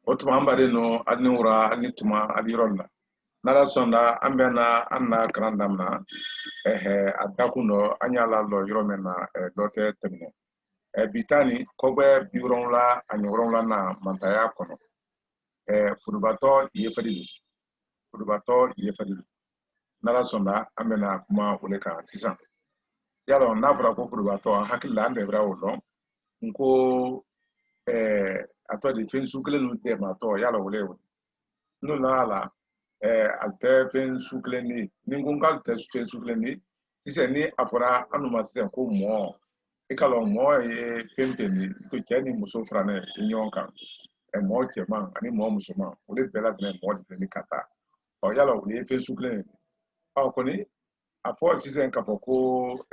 o tuma an baden no ani wura ani tuma ali yɔrɔ la n'ala sɔnna an bɛ na an na kalan daminɛ a dakun dɔ an y'a la lɔ yɔrɔ min na dɔ tɛ tɛmɛnɛ bitani kɔbɛ bi wolonwula ani wolonwula na mantaya kɔnɔ furubatɔ yefali furubatɔ yefali n'ala sɔnna an bɛ na kuma o de kan sisan yalɔ n'a fɔra ko furubatɔ an hakili la an bɛɛ bɛ o dɔn n ko a tɔ de fɛn su kelen ninnu dɛmɛtɔ yala o le ye n'o nana la a tɛ fɛn su kelen de ni n ko k'ale tɛ fɛn su kelen de sisan ni a fɔra an ma sisan ko mɔ i ka dɔn mɔ ye fɛn fɛn de ko cɛ ni muso farannen i ɲɔgɔn kan mɔ cɛman ani mɔ musoman o de bɛɛ labɛnnen mɔ de bɛ ni ka taa yala o ye fɛn su kelen ye kɔni a fɔ sisan k'a fɔ ko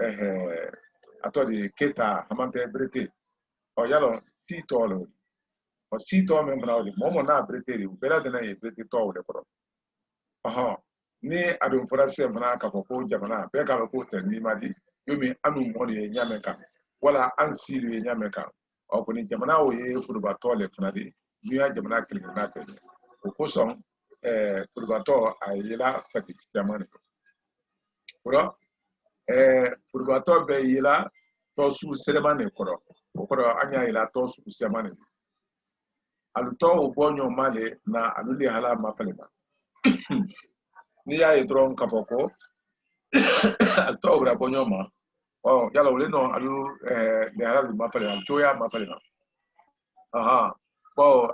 a tɔ de keta haman tɛ berete yala si tɔ le si tɔ min fana o de mɔgɔ n'a berete de u bɛɛ lajɛlen ye berete tɔw de kɔrɔ ni a dun fɔra sisan fana k'a fɔ ko jamana bɛɛ k'a dɔn k'o tɛ n'i ma di yo min an dun mɔ de ye ɲamɛ kan wala an si de ye ɲamɛ kan kɔni jamana o ye furubatɔ le fana de n'u y'a jamana kelen-kelenna tɛ o kosɔn furubatɔ a yela fati caman de kɔrɔ furubatɔ bɛ yela tɔ sugu sɛlɛman de kɔrɔ o kɔrɔ an y'a yela tɔ sugu sɛlɛman de alu tɔ o bɔ ɲɔgɔn ma le na alu le hala ma falen ma n'i y'a ye dɔrɔn k'a fɔ ko alu tɔ bɛ bɔ ɲɔgɔn ma yala o le nɔ alu le hala lu ma falen ma cogoya ma falen ma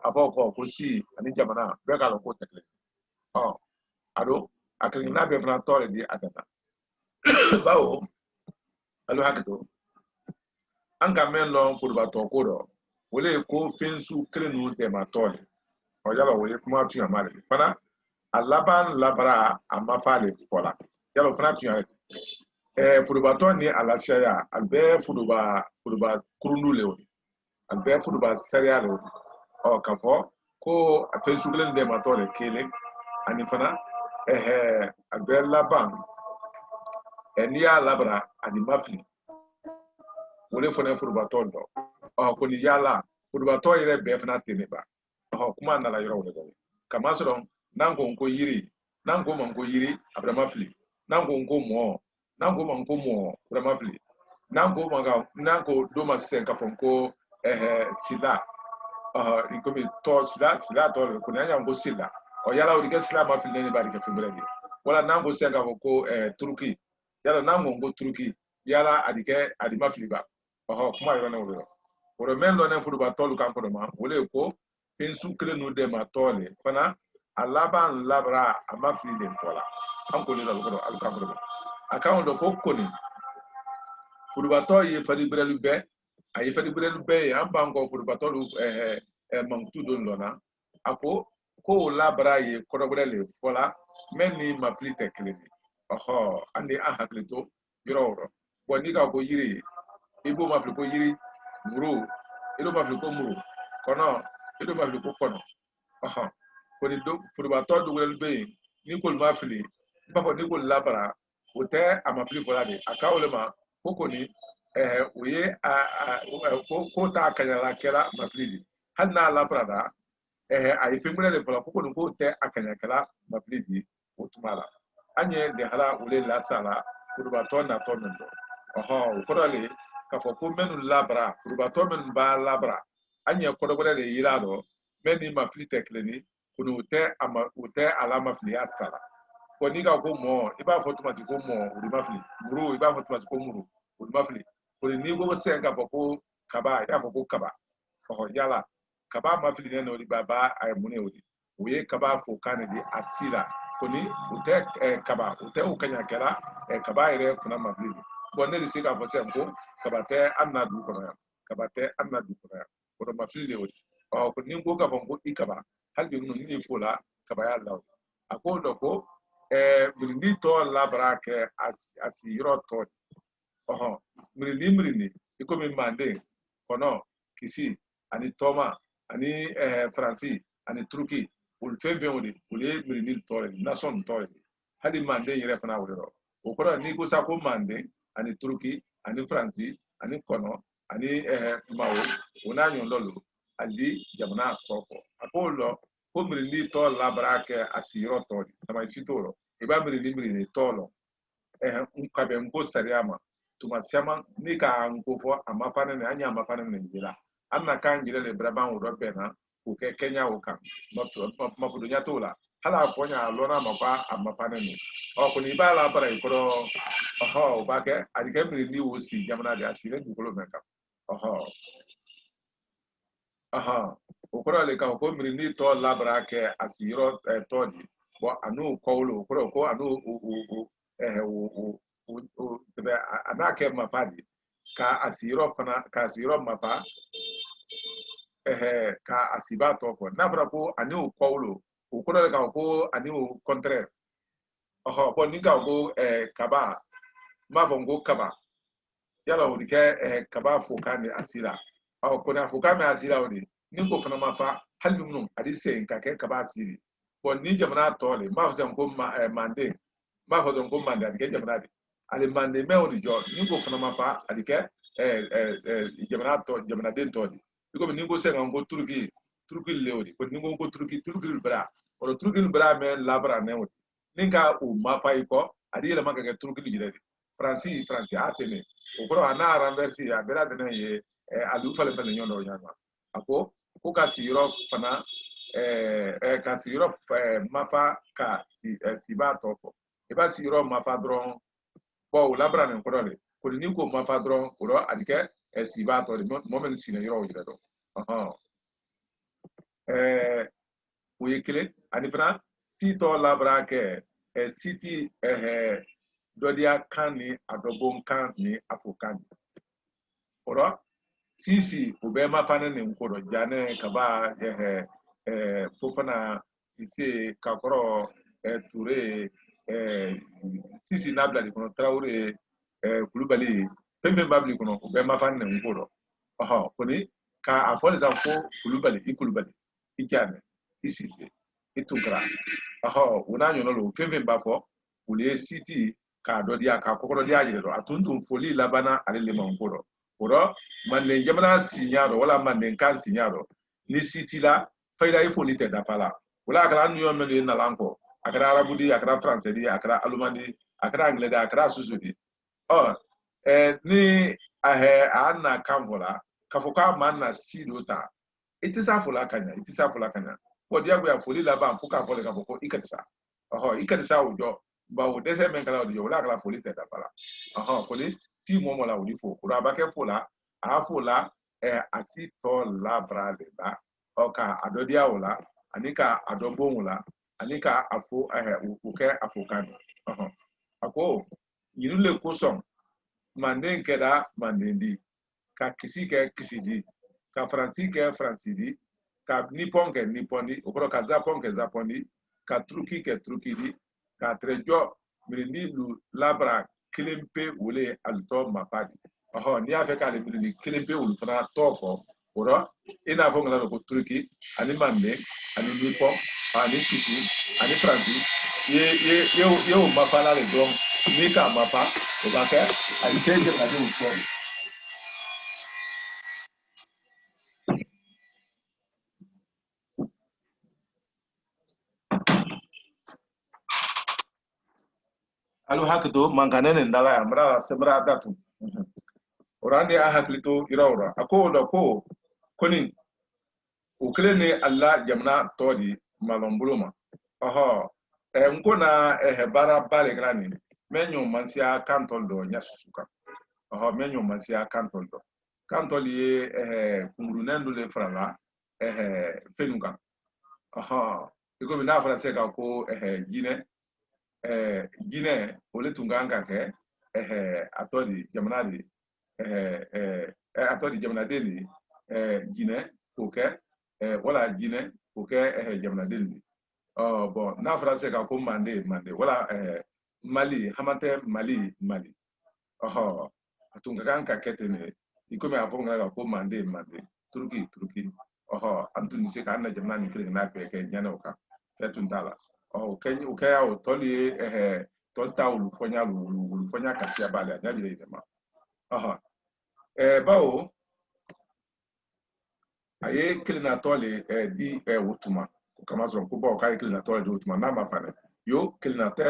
a fɔ ko si ani jamana bɛɛ k'a dɔn k'o tɛ kelen alo a kelen-kelenna bɛɛ fana tɔ de di a dana bawo alu hakili to an ka mɛn dɔn furubatɔ ko dɔ o le ye ko fɛn su kelen ninnu dɛmɛtɔ le yala o ye kuma tun ma de fana a laban labara a ma fa le fɔ la yala o fana tun furubatɔ ni a lasaya a bɛɛ furuba kurundu le o a bɛɛ furuba sariya le o k'a fɔ ko a fɛn su kelen dɛmɛtɔ le kelen ani fana a bɛɛ laban n'i y'a labara ani ma fili o le fana ye furubatɔ dɔn ko ni yala furubatɔ yɛrɛ bɛɛ fana tɛ ne ba kuma nana yɔrɔ wɛrɛ dɔn kamasɔrɔ n'an ko n ko yiri n'an ko ma ko yiri a bɛrɛ ma fili n'an ko n ko mɔ n'an ko ma ko mɔ a bɛrɛ ma fili n'an ko don ma sisan k'a fɔ ko sila komi sila tɔ de ko n'an y'a ko sila yala o de kɛ sila ma fili ne b'a de kɛ fɛn wɛrɛ de wala n'an ko sisan k'a fɔ ko turuki yala n'an ko turuki yala a de kɛ a de ma fili ba kuma yɔrɔ ne wolo o mɛn dɔ ne furubatɔ lu kan kɔrɔ ma o le ye ko fɛn su kelen ninnu de ma tɔ le fana a laban labara a ma fili de fɔ la an ko ne la kɔrɔ alu kan kɔrɔ a kan dɔn ko kɔni furubatɔ ye fadi berelu bɛɛ a ye fadi berelu bɛɛ ye an b'an kɔ furubatɔ lu mankutu don dɔ na a ko o labara ye kɔrɔ wɛrɛ le fɔ la mɛ ni ma fili tɛ kelen ye an de an hakili to yɔrɔ o yɔrɔ bɔn n'i ka ko yiri i b'o ma fili ko yiri muru i b'o ma fili ko muru kɔnɔ i b'o ma fili ko kɔnɔ kɔni furubatɔ dɔgɔyali bɛ yen ni k'olu ma fili i b'a fɔ ni k'olu labara o tɛ a ma fili fɔla de a ka o le ma ko kɔni o ye ko t'a kaɲala kɛla ma fili de hali n'a labarara a ye fɛn wɛrɛ de fɔla ko kɔni k'o tɛ a kaɲakɛla ma fili de o tuma la an ye dehala o le lasa la furubatɔ natɔ min dɔn o kɔrɔ le k'a fɔ ko minnu labara furubatɔ minnu b'a labara an ye kɔrɔ wɛrɛ de yira dɔn mɛ ni ma fili tɛ kelen ye kɔni o tɛ a la ma fili a sara ko n'i ka ko mɔ i b'a fɔ tumati ko mɔ o de ma fili muru i b'a fɔ tumati ko muru o de ma fili kɔni n'i ko sisan k'a fɔ ko kaba i y'a fɔ ko kaba yala kaba ma fili ne o de b'a a ye mun ye o ye kaba fo kan de a si la kɔni o tɛ kaba o tɛ o kaɲakɛla kaba yɛrɛ fana ma fili bɔn ne de se k'a fɔ sisan ko kaba tɛ an na dugu kɔnɔ yan kaba tɛ an na dugu kɔnɔ yan o de ma fili de o ni n ko k'a fɔ ko i kaba hali bi ninnu ni fo la kaba y'a la a ko dɔ ko mirindi tɔ labara kɛ a si yɔrɔ tɔ mirindi i komi manden kɔnɔ kisi ani tɔma ani faransi ani turuki olu fɛn fɛn o de olu ye mirindi tɔ ye nasɔn tɔ ye hali manden yɛrɛ fana o de rɔ o kɔrɔ n'i ko sa ko manden ani turuki ani faransi ani kɔnɔ ani mawo o n'a ɲɔgɔn dɔ hali jamana tɔ fɔ apolo ko mirindi to labra ke asiro to tama sitoro e ba mirindi tolo nkabe nko sariama tuma siama ni ka nko fo amafane ne anya amafane ne njira anna kan njira le braban wo do bena ko ke Kenya wo kan mafudu nya tola hala fo nya lona mafa amafane ne o ko ni ba la bara ko oho ba ke adike mirindi wo si jamana de asire du kolo meka oho aha okoro le ka ko mirindi to labra ke asiro to di bo anu ko lo okoro ko anu tebe anake mafadi ka asiro fana ka asiro mafa ka asiba to ko na fara ko anu ko lo okoro le ka ko anu contraire oho bo ni ka ko kaba ma vongo kaba yala o dike kaba foka ni asira o ko na foka me asira o di ni ko fana mafa halbi munum adi se nka ke kaba asiri bo ni jamana tole ma fa ko mande ma fa ko mande adi jamana di ali mande me o di jo ni ko fana mafa adi ke jamana den to di ko ni ko se ngo turki le o di ko ni ko turki bra o turki bra me labra ne o ni ka o mafa iko adi le maka ke turki le di franci atene okoro ana renversi ya bela dene ye alu fale fale nyono nyama ako ko ka siro fana ka siro mafa ka si ba toko e ba siro mafa dron bo labra ne ko dole ko ni ko mafa dron ko do adike si ba to mo men sine yoro yire do aha we kile ani fana si to labra ke city dodia kan ni adobon kan ni afokan oro sisi ubema fana ne nkoro jane kaba fofana sisi kakoro ture sisi nabla di kono traure kulubali pembe babli kono ubema fana ne nkoro aha koni ka afole za ko kulubali ikane isisi itukra aha una nyono lo fembe bafo ule city ka dodia ka kokoro dia jiro atundu foli labana alele mankoro oro manden jamana sinyaro wala manden kan sinyaro ni city la fayda ifo ni te dafala wala akara nu yomme ni nalanko akara arabudi akara français di akara alumandi akara anglais di akara susudi oh ni anna kanvola kafoka manna sidota itisa fola kanya ko dia go ya foli la ba fuka fole kafoko ikatisa ikatisa ujo ba o dese men kala ujo wala akara foli te dafala koli ti momo la ulifo kura ba ke fola afola asi to labra le la oka adodia ola anika adobon ola anika afo uke afokan ako yinule kosom manden keda mandendi ka kisi ke kisidi ka fransi ke fransidi ka nipon ke nipondi okoro ka zapon ke zapondi ka truki ke trukidi ka trejo mirindi lu labra kilimpe wole alto mapadi ni afe ka le mirindi kilimpe wulu fana tofo oro ina fo ngala ko turki ani mande ani nipon ani kisi ani fransi ye mapala le don ni ka mapa o ba ke ani change la de uko alu hakito manganene ndala ya mra semra datu orande a haklito irawra ako do ko koni ukle ne alla jamna todi malombuluma nkona bara bale grani menyo mansia kantol do nyasusuka menyo mansia kantol do kantol ye kumrunendo le frala fenuka iko bina fra se ka ko gine ole tunganga ke atodi jamna di atodi jamna deli gine oke wala gine oke jamna deli bon na français ka ko mande wala mali hamate mali atunga kan ka ketene iko me afon ga ko mande turki antu ni se ka na jamna ni kire na pe ke nyana oka fetun tala ken o kaya o toli tolta ulu fonya ka sia bale anya bile ma bawo aye kilina tole di wutuma kama so ko bo kai kilina tole di wutuma na mafane yo kilina te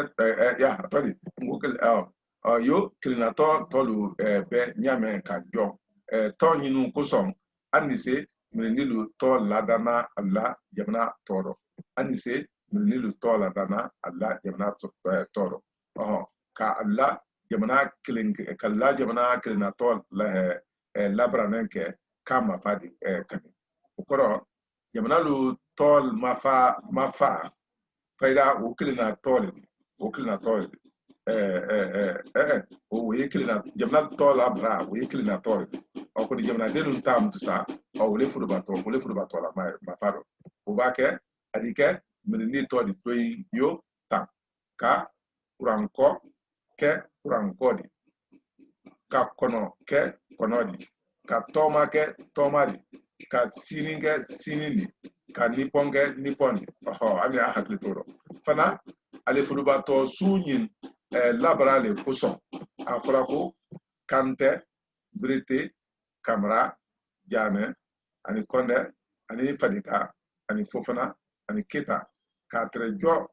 ya atodi ngukil yo kilina tolu be nyame ka jo to nyinu kusom anise minilu to ladana alla jamna toro anise minilu to ladana alla jamna toro ka alla jamna kilin kala jamna kilina to la labranenke kama fadi kani ukoro jamana lu tol mafa faida ukilina tol o yekilina jamana tol abra o yekilina tol o ko jamana denun tam tusa o wole furuba tol ma faro o bake adike minni tol doy yo tam ka kuranko ke kurankodi ka kono ke konodi ka toma ke tomadi ka sinin ke sinini ka nipon ke niponi ami a hakili toro fana ale furuba to sunyin labara le kuson a fɔra ko kante brete kamara jame ani konde ani fadika ani fofana ani keta ka tere jɔ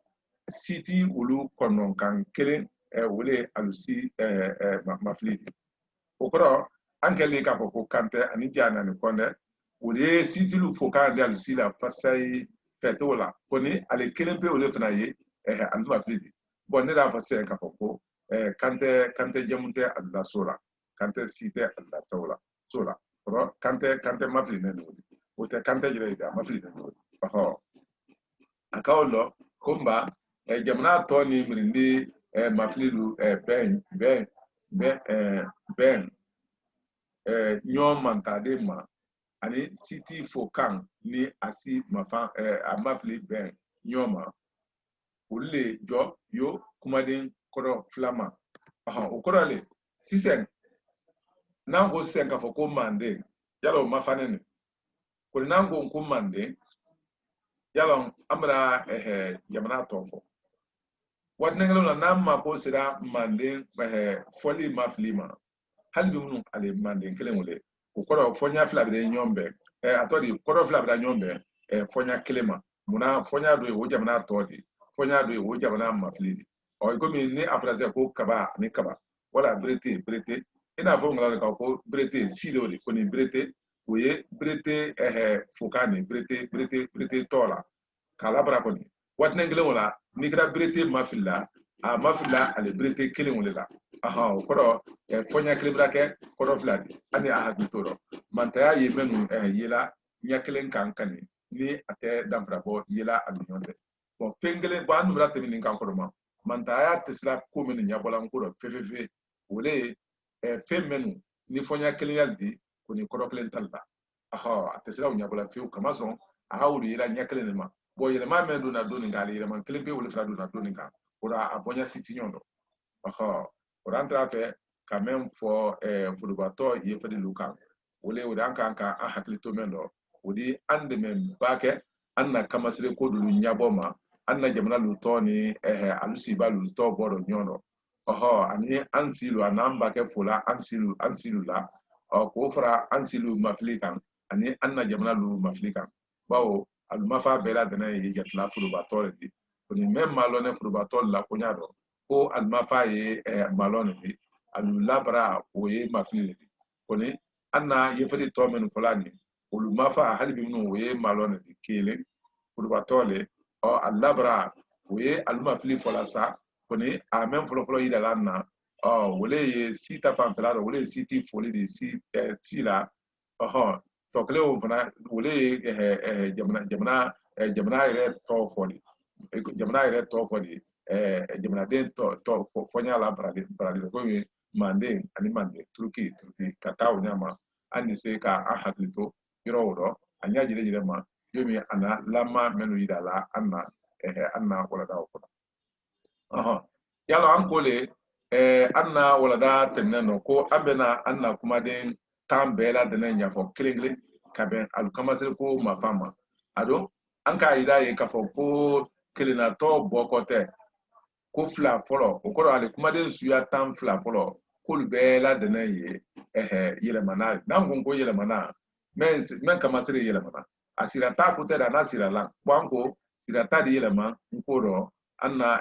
siti olu kɔnɔn kan kelen wele alusi mafili o kɔrɔ an kɛlen k'a fɔ ko kante ani jane ani konde o de sitilu fo k'an di alusi la fasayi fɛtɛw la ko ni ale kelen pe ole fana ye ani mafili di bon ne y'a fɔ sisan k'a fɔ ko kante jamu tɛ alula so la kante si tɛ alula so la kɔrɔ kante mafili ne n'o o tɛ kante yɛrɛ ye a mafili ne n'o a k'aw lɔ ko n ba jamana tɔ ni mirindi mafili lu bɛn ɲɔgɔn mantade ma ani siti fo kan ni asi mafan a mafili bɛn ɲɔgɔn ma olu le jɔ yo kumaden kɔrɔ filama o kɔrɔ le sisan n'an ko sisan k'a fɔ ko manden yala o mafane ni ko n'an ko manden yala an bɛna jamana tɔ fɔ waati kelen na n'an ma ko sera manden fɔli mafili ma hali bi minnu ale manden kelen wele o kɔrɔ fɔɲa fila bɛ ɲɔgɔn bɛn a tɔ de kɔrɔ fila bɛ ɲɔgɔn bɛn fɔɲa kelen ma munna fɔɲa dɔ ye o jamana tɔ de fɔɲa dɔ ye o jamana mafili de komi ni a fɔra ko kaba ni kaba wala berete i n'a fɔ ngalon kan ko berete si de o de ko ni berete o ye berete fokan ni berete tɔ la k'a labara kɔni waati kelen o la n'i kɛra berete mafili la a mafili la ale berete kelen wele la o kɔrɔ fɔɲa kelen bɛ kɛ kɔrɔ fila de ani a hakili to rɔ mantaya ye minnu yela ɲɛ kelen kan kani ni a tɛ danfara bɔ yela a ni ɲɔgɔn tɛ bon fɛn kelen an dun bɛna tɛmɛ nin kan kɔrɔ ma mantaya tɛ sira ko min ɲɛbɔla ko rɔ fefefe o le ye fɛn minnu ni fɔɲa kelen yali di ko ni kɔrɔ kelen tali la a tɛ sira o ɲɛbɔla fiyewu kama sɔn a ka wuli yela ɲɛ kelen de ma bon yɛlɛma min donna don nin kan ale yɛlɛma kelen pe wele fila donna don nin kan o la a bɔɲa si ti ɲɔgɔn dɔn o la an taara fɛ ka min fɔ furubatɔ ye fɛn lu kan o de an kan ka an hakili to min dɔ o di an dɛmɛ ba kɛ an na kamasire ko dulu ɲabɔ ma an na jamana lu tɔ ni alu siba lu tɔ bɔ dɔ ɲɔgɔn dɔ ani an silu a n'an ba kɛ fola an silu la k'o fara an silu mafili kan ani an na jamana lu mafili kan bawo alumafa bɛɛ la dɛnɛ ye jatila furubatɔ de di o ni mɛ maa lɔnɛ furubatɔ la ko ɲa dɔn ko alumafa ye malɔn de alu labara o ye mafili de ko ni an na yefeli tɔ minnu fɔla ni olu mafa hali bi minnu o ye malɔn de kelen furubatɔ le a labara o ye alu mafili fɔla sa ko ni a mɛn fɔlɔfɔlɔ yira la na wole ye si ta fanfɛla dɔ wole ye si ti foli de si la tɔ kelen o fana wole ye jamana yɛrɛ tɔ fɔ de jamana yɛrɛ tɔ fɔ de jamanaden tɔ fɔɲa la barali komi manden ani manden turuki ka taa o ɲama an ni se ka an hakili to yɔrɔ o rɔ a ɲa jire ma yomi a na lama minnu yira la an na walada o kɔnɔ yala an ko le an na walada tɛmɛnen nɔ ko an bɛna an na kumaden tan bɛɛ la dɛnɛ ɲɛfɔ kelen kelen ka bɛn alukamasiri ko mafan ma a don an k'a yira ye k'a fɔ ko kelennatɔ bɔkɔ tɛ ko fila fɔlɔ o kɔrɔ ale kumaden suya tan fila fɔlɔ k'olu bɛɛ la dɛnɛ ye yɛlɛmana n'an ko yɛlɛmana men kama sire yelema asira ta ko te da na sira la banko sira ta di yelema nkoro anna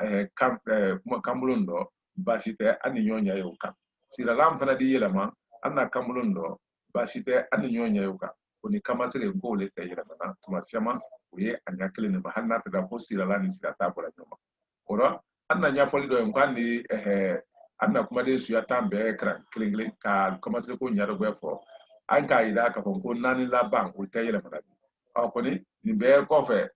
kuma kambulundo basite ani nyonya yuka sira lam fana di yelema anna kambulundo basite ani nyonya yuka oni kama sire ko le te yelema na tuma fiama uye anya kele ne bahanna ta da ko sira la ni sira ta bola nyoma ora anna nya foli do ngandi anna kuma de suya tambe kra klingling ka kama sire ko nyaro gwe fo an ka ida ka ko nani la bank o te yelema na o ko ni be ko fe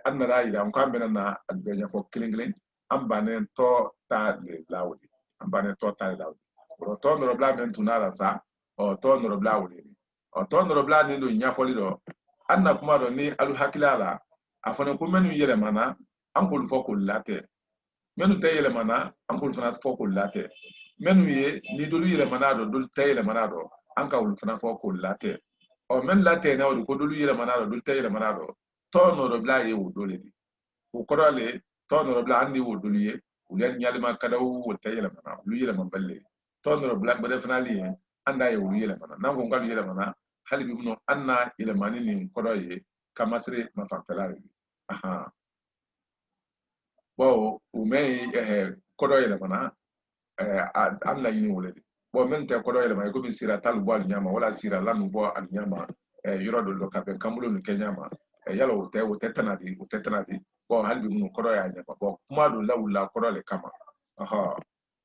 an na ida on kan bena na adbeja fo klingling am banen to ta le lawdi am banen to ta le lawdi ro to no bla men tunala sa o to no bla wudi o to no bla ni do nya foli do an na kuma do ni alu hakilala afana ko menu yele mana an ko fo ko late menu te yele mana an ko fana fo ko late menu ye ni do yele mana do te yele mana do an ka wul fana fo ko late o men late na ko do yele mana do te yele mana do to no bla ye wudo le di ko korale to no bla andi wudo ye ulen nyalima kada wu te yele mana lu yele man balle to no bla bade fana li anda ye wu yele mana nan ko ngal yele mana hali bi muno anna yele mani ni kodoye kamasre mafafalare aha bo umei kodo yele mana anna yini woledi bo men te kodo yele mana ko bi sira talu bo al nyama wala sira lanu bo al nyama yoro do lo kabe kamulo no kenyama yalo te tanadi bo halbi mun kodo ya nyama bo kuma do lawula kodo le kama aha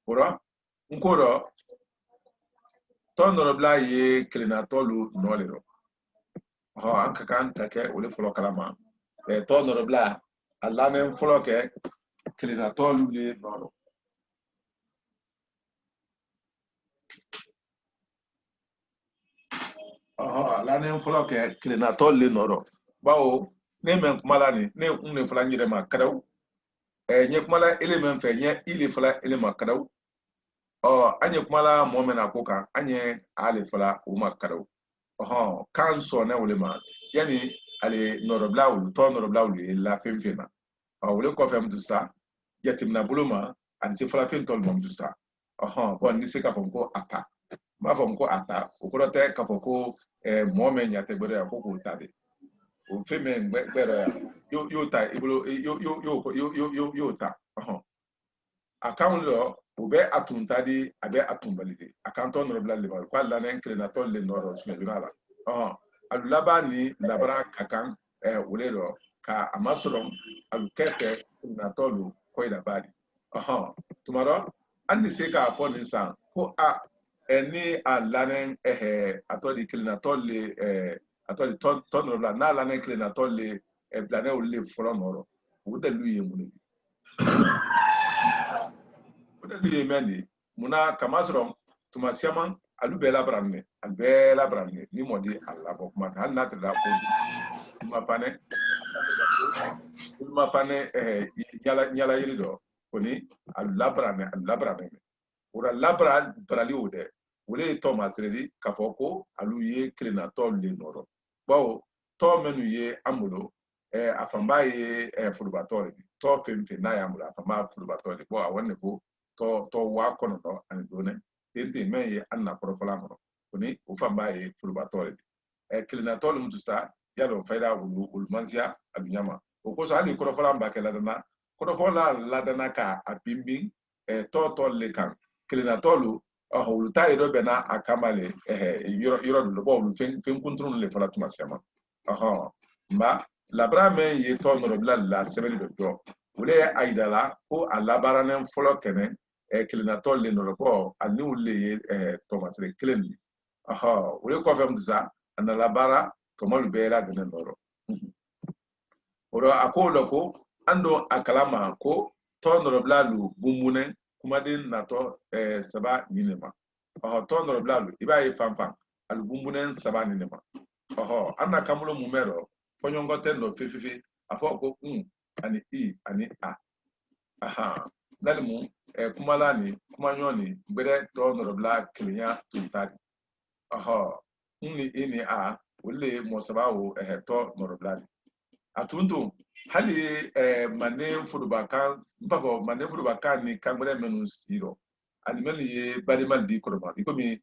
ora nkoro tonoro bla ye klinatolu nolero aha anka kan take ole folo kalama tonoro bla alla men folo ke klinatolu le noro alla men folo ke klinatolu le noro bawo ne men kumala ni ne unne fula nyire ma kadaw nye kumala element fe nye ile fula element kadaw anye kumala momena koka anye ale fula uma kadaw kan so na wole ma yani ale noro blawul to noro blawul la femfena wole ko fem du sa yatimna buluma an se fula fen tol mom du sa bon ni se ka fon ko ata ma fon ko ata o ko te ka fon ko momen ya te gbere ko ko tade o feme gbere yo ta ibolo yo ta account lo ube atuntadi abe atumbalide account on rebla le kwa la nen creator le noro smedunala alulaba ni labara kakan ulero ka amasrom alukeke creator lu koida badi tomorrow andi se ka fo ni san ko ni alanen atodi creator le atodi ton rebla na lanen creator le blané o le folo noro o de lu yemuni liye mendi muna kamasrom tuma siaman alu bela branne ni modi alla bo kuma hal na tada ko ma pane nyala yiri do koni alu labranne ora labra brali ode wole thomas redi kafoko alu ye klenator le noro bo to menu ye amulo afamba ye furbatori to femfe na ya amulo afamba furbatori bo awonne ko to wa kono no ani done tente men ye anna profala no koni o famba ye furbatori klenator mutu sa yalo faida ul mansia abinyama o ko so ali profala mbake ladana profala ladana ka abimbi to le kan klenator ulu ta ido bena akamale yoro do bo ulu fen kuntrun le fala tuma sema mba labra men ye to no bla la sebeli do ule aidala ko alabara nen folo kene klenator le no ko ani ule Thomas le klen ule ko fam dza ana labara to mo be la de noro oro akolo ko ando akalama ko to no bla lu bumune kuma din na to saba nyinema to no bla lu iba ye fanfan al bumune saba nyinema anna kamulo mumero ponyongo tendo fififi afoko ani ani nalimu kumalani kumanyoni gbere to norobla klinya tuntari ni ini wole mosabawo to norobla atuntu hali mane fudubakan mpafo mane fudubakan ni kangbere menu siro ani menu ye bariman di koroma ikomi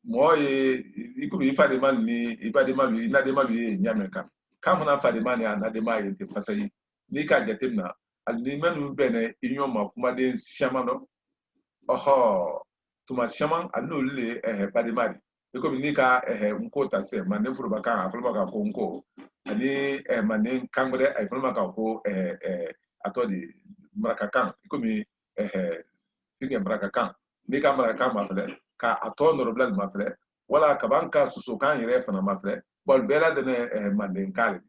mo iko bi fa de man ni iba de man ni na de man ni nyame kan ka mo na fa de man ni na de ma ye te fasayi ni ka jatem na al ni manu bene inyo ma kuma de siama no oho tuma siama anu le ba de mari iko bi ni ka nko ta se man ne furu ba kan afulu ba ka ko nko ani man ne kangre ay fulu ba ka ko atodi maraka kan iko mi tinge maraka kan ni ka maraka kan ma fele ka ato norobla ma fele wala ka banka susu kan yere fana ma fele bol bela de manden kale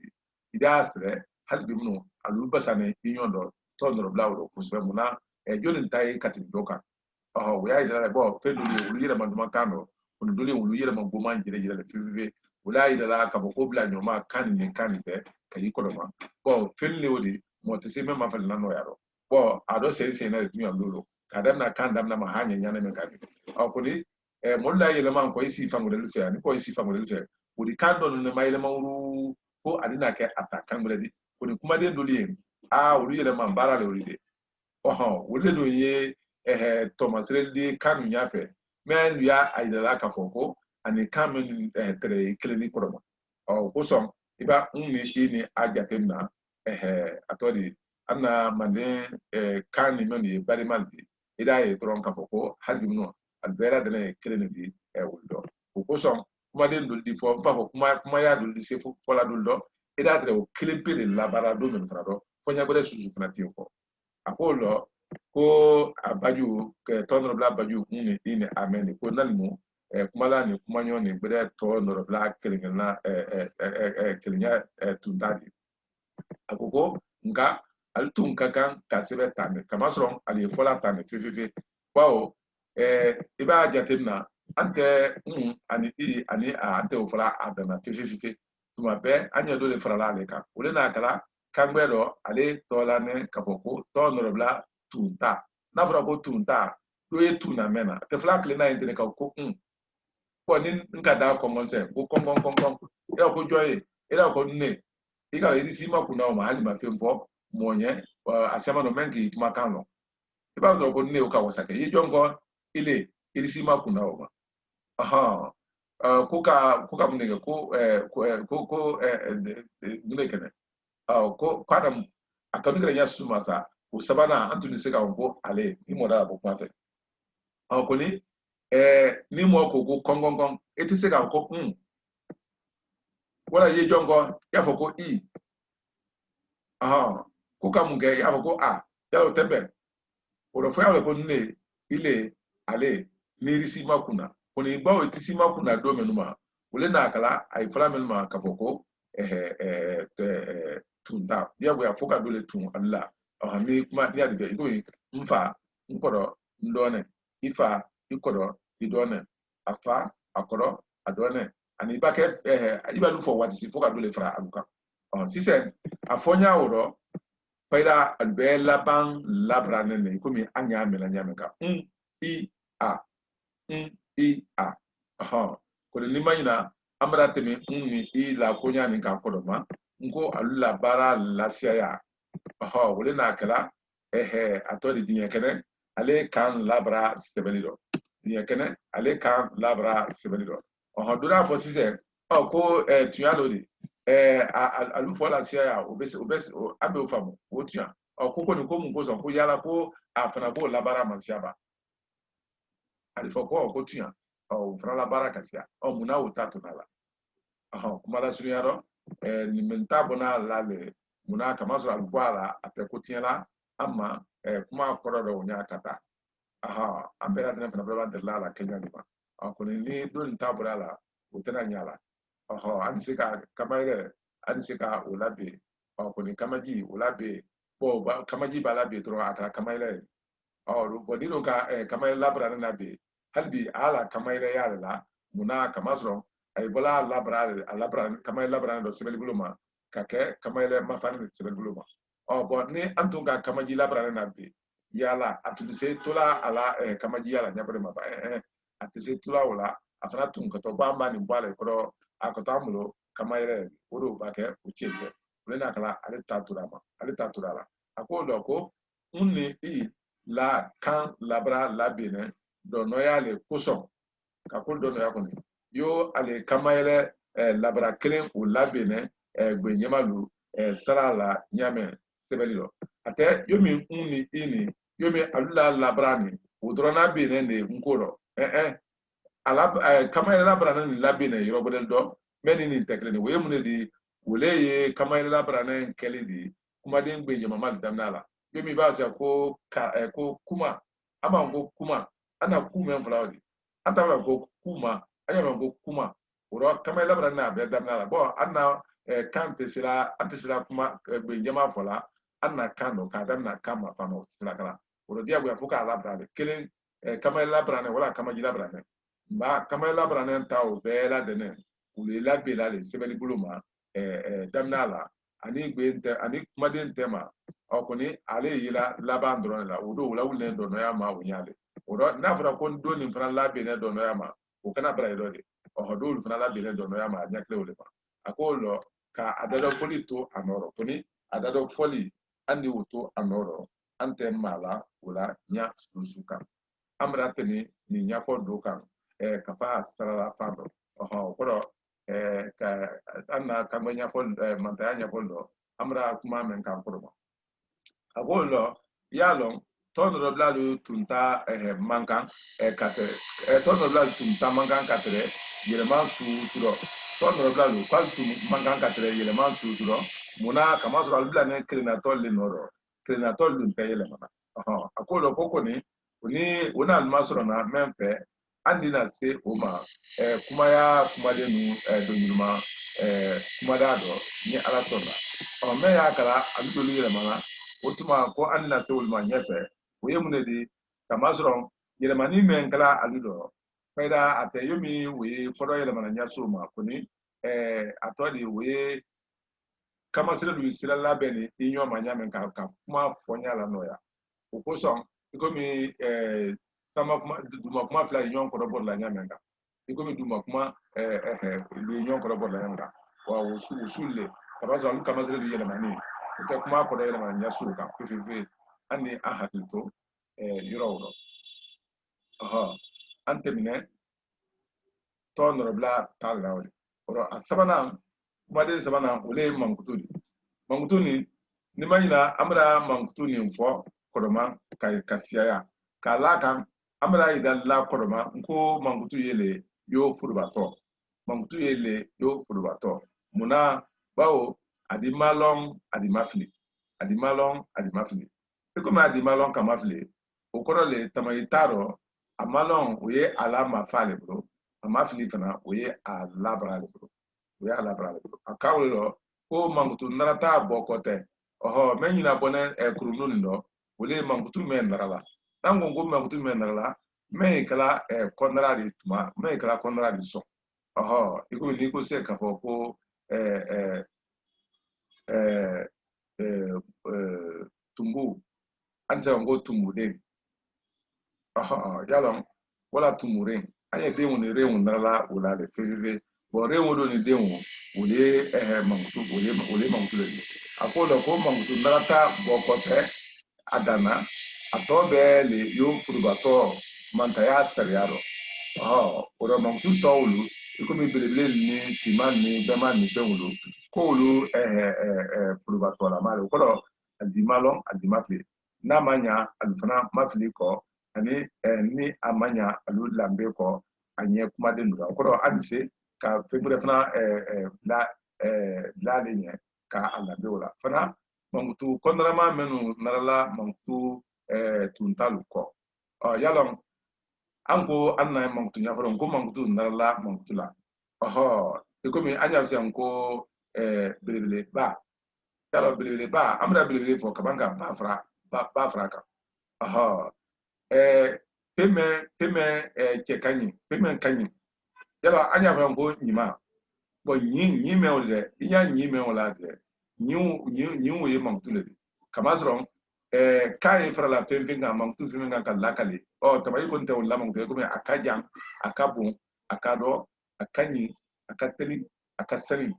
ida sre hal bi munu alu basane inyo do to norobla wo ko so muna joni tay katin doka we ya ida bo fe duli wulu yere man duma kando on duli wulu yere man bo man jere jere fifi wala ida la ka ko bla nyoma kan ni kan be ka yi ko ma bo felle wodi mo te se me ma fele nano yaro bo ado se na dunya lolo kadam na kan dam na ma hanya nyane men kadi akudi mo la yele man ko isi fangure lu fe ani ko isi fangure lu fe wodi kan don ne mayele mawru ko adina ke attaquant ngule di wodi kuma de doli wodi yele man bara le wodi de wodi do ye Thomas Reddy kan nya fe men ya aidala ka foko ani kan men tere klini koroma ko som iba unni ini ajatem na atodi anna mane kan ni men ye bari maldi ida ye tron ka foko hadi no albera de klini di wuldo ko som kuma den dul di fo fa kuma ya dul di se fo la dul do ida tere o klipi de labara do men frado fo nya bode susu kanati ko akolo ko abaju ke tonro bla baju ni ini amen ko nalmu kuma la ni kuma nyo ni bede tonro bla kelingna na kelinya tundadi akoko nga altun kakan kasebe tane kamasron ali fola tane fififi wao iba jatemna ante ani ante fola adana fififi tuma be anya do le frala le ka ole na kala kangbero ale tola ne kapoko to norobla tunta na fura ko tunta do ye tuna mena te fla kle na intene ka ko ni nka da ko monse ko kon ya ko joye ila ko ne ika iri sima kuna o mahali mafemfo monye asema no mengi makano iba to ko ne o ka wasake ye jongo ile iri sima kuna o aha kuka munege ko munege ko kadam akanugra ya sumasa o sabana antuni sega ko ale ni moda bo kwafe ko ni ni mo ko kongongon eti sega ko wala ye jongo ya foko kuka munge ya foko ya lo tembe o fo ya lo ko ne ile ale ni risi makuna kuni bawo eti makuna do menuma ule na akala ay fala menuma ka foko tunda dia bo ya foka dole tun alla ni kuma dia de ido mfa nkoro ndone ifa ikoro idone afa akoro adone ani ba ke iba lu fo wati foka dole fra aluka sisen afonya woro paida albela ban labra nene komi anya mena nyameka i a i a ko ni mayina amara temi ni i la konya ni ka kodoma nko alula bara lasia ya wole na kala atodi dinya kene ale kan labra sebelido dinya kene ale kan labra sebelido dura fo sise ko tuyalo di alu fo lasia ya obese abe ofamu o tuya koko ni ko mun ko son ko yala ko afana ko labara mansiaba ali fo ko tuya fana labara kasia muna utatu nala kuma la sunyaro ni menta bona lale muna kama so alkwala atekutiela ama kuma koro do nya kata ambela tena fana baba de la Kenya ni ba ko ni do nta la utena nyala ansika kama ile ansika ulabe ko ni kamaji ulabe bo kamaji bala be tro ata kama ile bodino ka kama ile labra na be halbi ala kama ile yala muna kama so ay bola labra kama labra do sebel buluma kake kama ile mafani sebel buluma bon ni antunga kama ji labra na be yala atulise tola ala kama ji yala nyabre ma atise tola wala afana tun ko to bamba ni bale ko akotamulo kama ile odo bake uchebe ulena kala ale tatura la akodo ko unni la kan labra labine do no yale kuso ka ko do no yakoni yo ale kamayele labra kelen o labene gbenyemalu sarala nyame sebelilo ate yo mi unni ini yo mi alula labrani o drona bene ne nkoro ala kamayele labra ne labene yoro bodel do meni ni tekle ni we mun di wole ye kamayele labra ne kele di kuma den gbenyema mal damnala yo mi ba sa ko ko kuma ama ko kuma ana kuma flawdi ata ko kuma anya ko kuma oro kama labra na be damna la bo anna kante sila antisila kuma be jama fola anna kano ka damna kama fano sila kala oro dia go afuka labra le kelen kama labra ne wala kama labra ne ba kama labra ne taw be la de ne ule la be la le sebeli buluma damna la ani gbe nte ani kuma de ntema okuni ale yila laban dron la odo wala wule do no ya ma wunyale oro na fara ko do ni fara la be ne do no ya ma o kana bra ido de o do fara la be ne do no ya ma nya kle ole ma akolo ka adado foli to anoro kuni adado foli andi wuto anoro ante mala wala nya susuka amra teni ni nya fo do kan ka fa sala fando ko ka anna ka nya fo manta nya fo do amra kuma men kan ko agolo yalong tono do blalu tunta mankan kate tono blalu tunta mankan kate yeleman su suro tono do blalu kwal tum mankan kate yeleman su suro muna kama sura albla ne krenator le noro krenator dun pe yelemana akolo koko ni una almasro na memfe andina se oma kumaya kumade nu do nyuma kumada do ni ala tona me ya kala andulu yelemana otuma ko anna tewul ma nyefe o yemune di kamasron yelemani men kala aludo faida ate yomi we kodo yelemana nyaso ma kuni atodi we kamasre lu sila labeni inyo ma nyamen ka kuma fonya la noya o ko son ikomi sama kuma duma kuma fla inyo kodo bor la nyamen ka ikomi duma kuma lu inyo kodo bor la nyamen ka wa usulle kamasre lu yelemani ite kuma ko da yana nya su ka fifi ani ahadito yoro ante mine ton robla talawli oro asabana kuma de sabana ule mangutuni ni manyina amra mangutuni mfo kodoma kai kasiya ka laka amra ida la kodoma nko mangutu yele yo furubato muna bawo adimalong adimafli ikome adimalong kamafli okoro le tamayitaro amalong oye ala mafale bro amafli fana oye alabra le bro akawlo ko mangutu narata bokote menyina bone kurunun ndo ole mangutu men narala nango mangutu men narala me kala konradi tuma me kala konradi so ikome ni ko se kafo ko tumbu anse ngo tumude yalong wala tumuren anye denwu ne renwu nala wala le fefe bo renwu do ni denwu wole mangutu le akolo ko mangutu nalata bokote adana atobe le yo furubato mantaya tariaro oro mangutu tawulu ikomi belebele ni timani bemani bewulu kolu furubato la male kolo adimalong adimafli na manya alfana mafli ko ani ni amanya alu lambe ko anye kuma de nura kolo adise ka febure fana la lenye ka alambe wala fana mangutu kondrama menu narala mangutu tuntalu ko yalong anko anna mangutu nyaforo ko mangutu narala mangutu la ikomi anya se anko belebele ba yalo belebele ba amra belebele fo kabanga ba fra ka peme chekanyi peme kanyi yalo anya fra ngo nyima bo nyi me ole inya nyi me ola de nyi we mangutu le kamasron kai fra la femfinga mangutu femfinga ka lakale tabayi ko nte wala mangutu ko me akajam akabun akado akanyi akateli akasali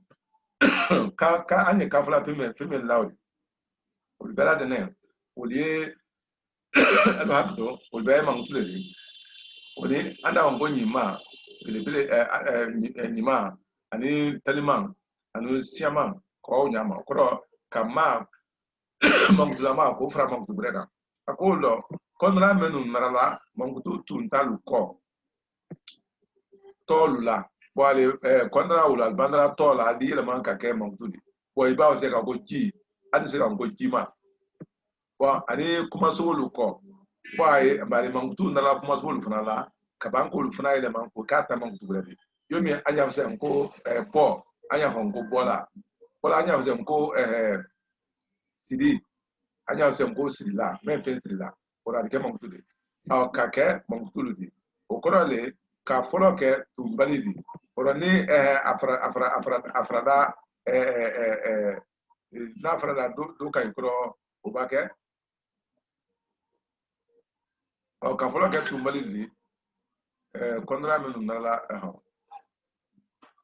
ka anye ka fla feme laudi o bela de ne o lié alo hakto o be mangutu le o ni anda on boni ma bele nima ani taliman anu siama ko nyama ko kama mangtula ma ko fra mangtu breda akolo konra menu narala mangtu tuntalu ko tolula wale konra ula bandara tola di le man ka ke mangtu di bo iba o se ka ko ji adi se ka ko ji ma wa ani kuma solo ko boy bari mangtu narala kuma solo fana la ka ban ko fana ile man ko ka ta mangtu breda yomi anya se ko bo anya fon ko bola anya se ko sidi anya se ko sila men fen sila ora ke mangtu de aw ka ke mangtu di okorole ka folo ke tumbali di ora ni afrada na afrada do ka ikro obake aw ka folo ke tumbali di kondra menu nala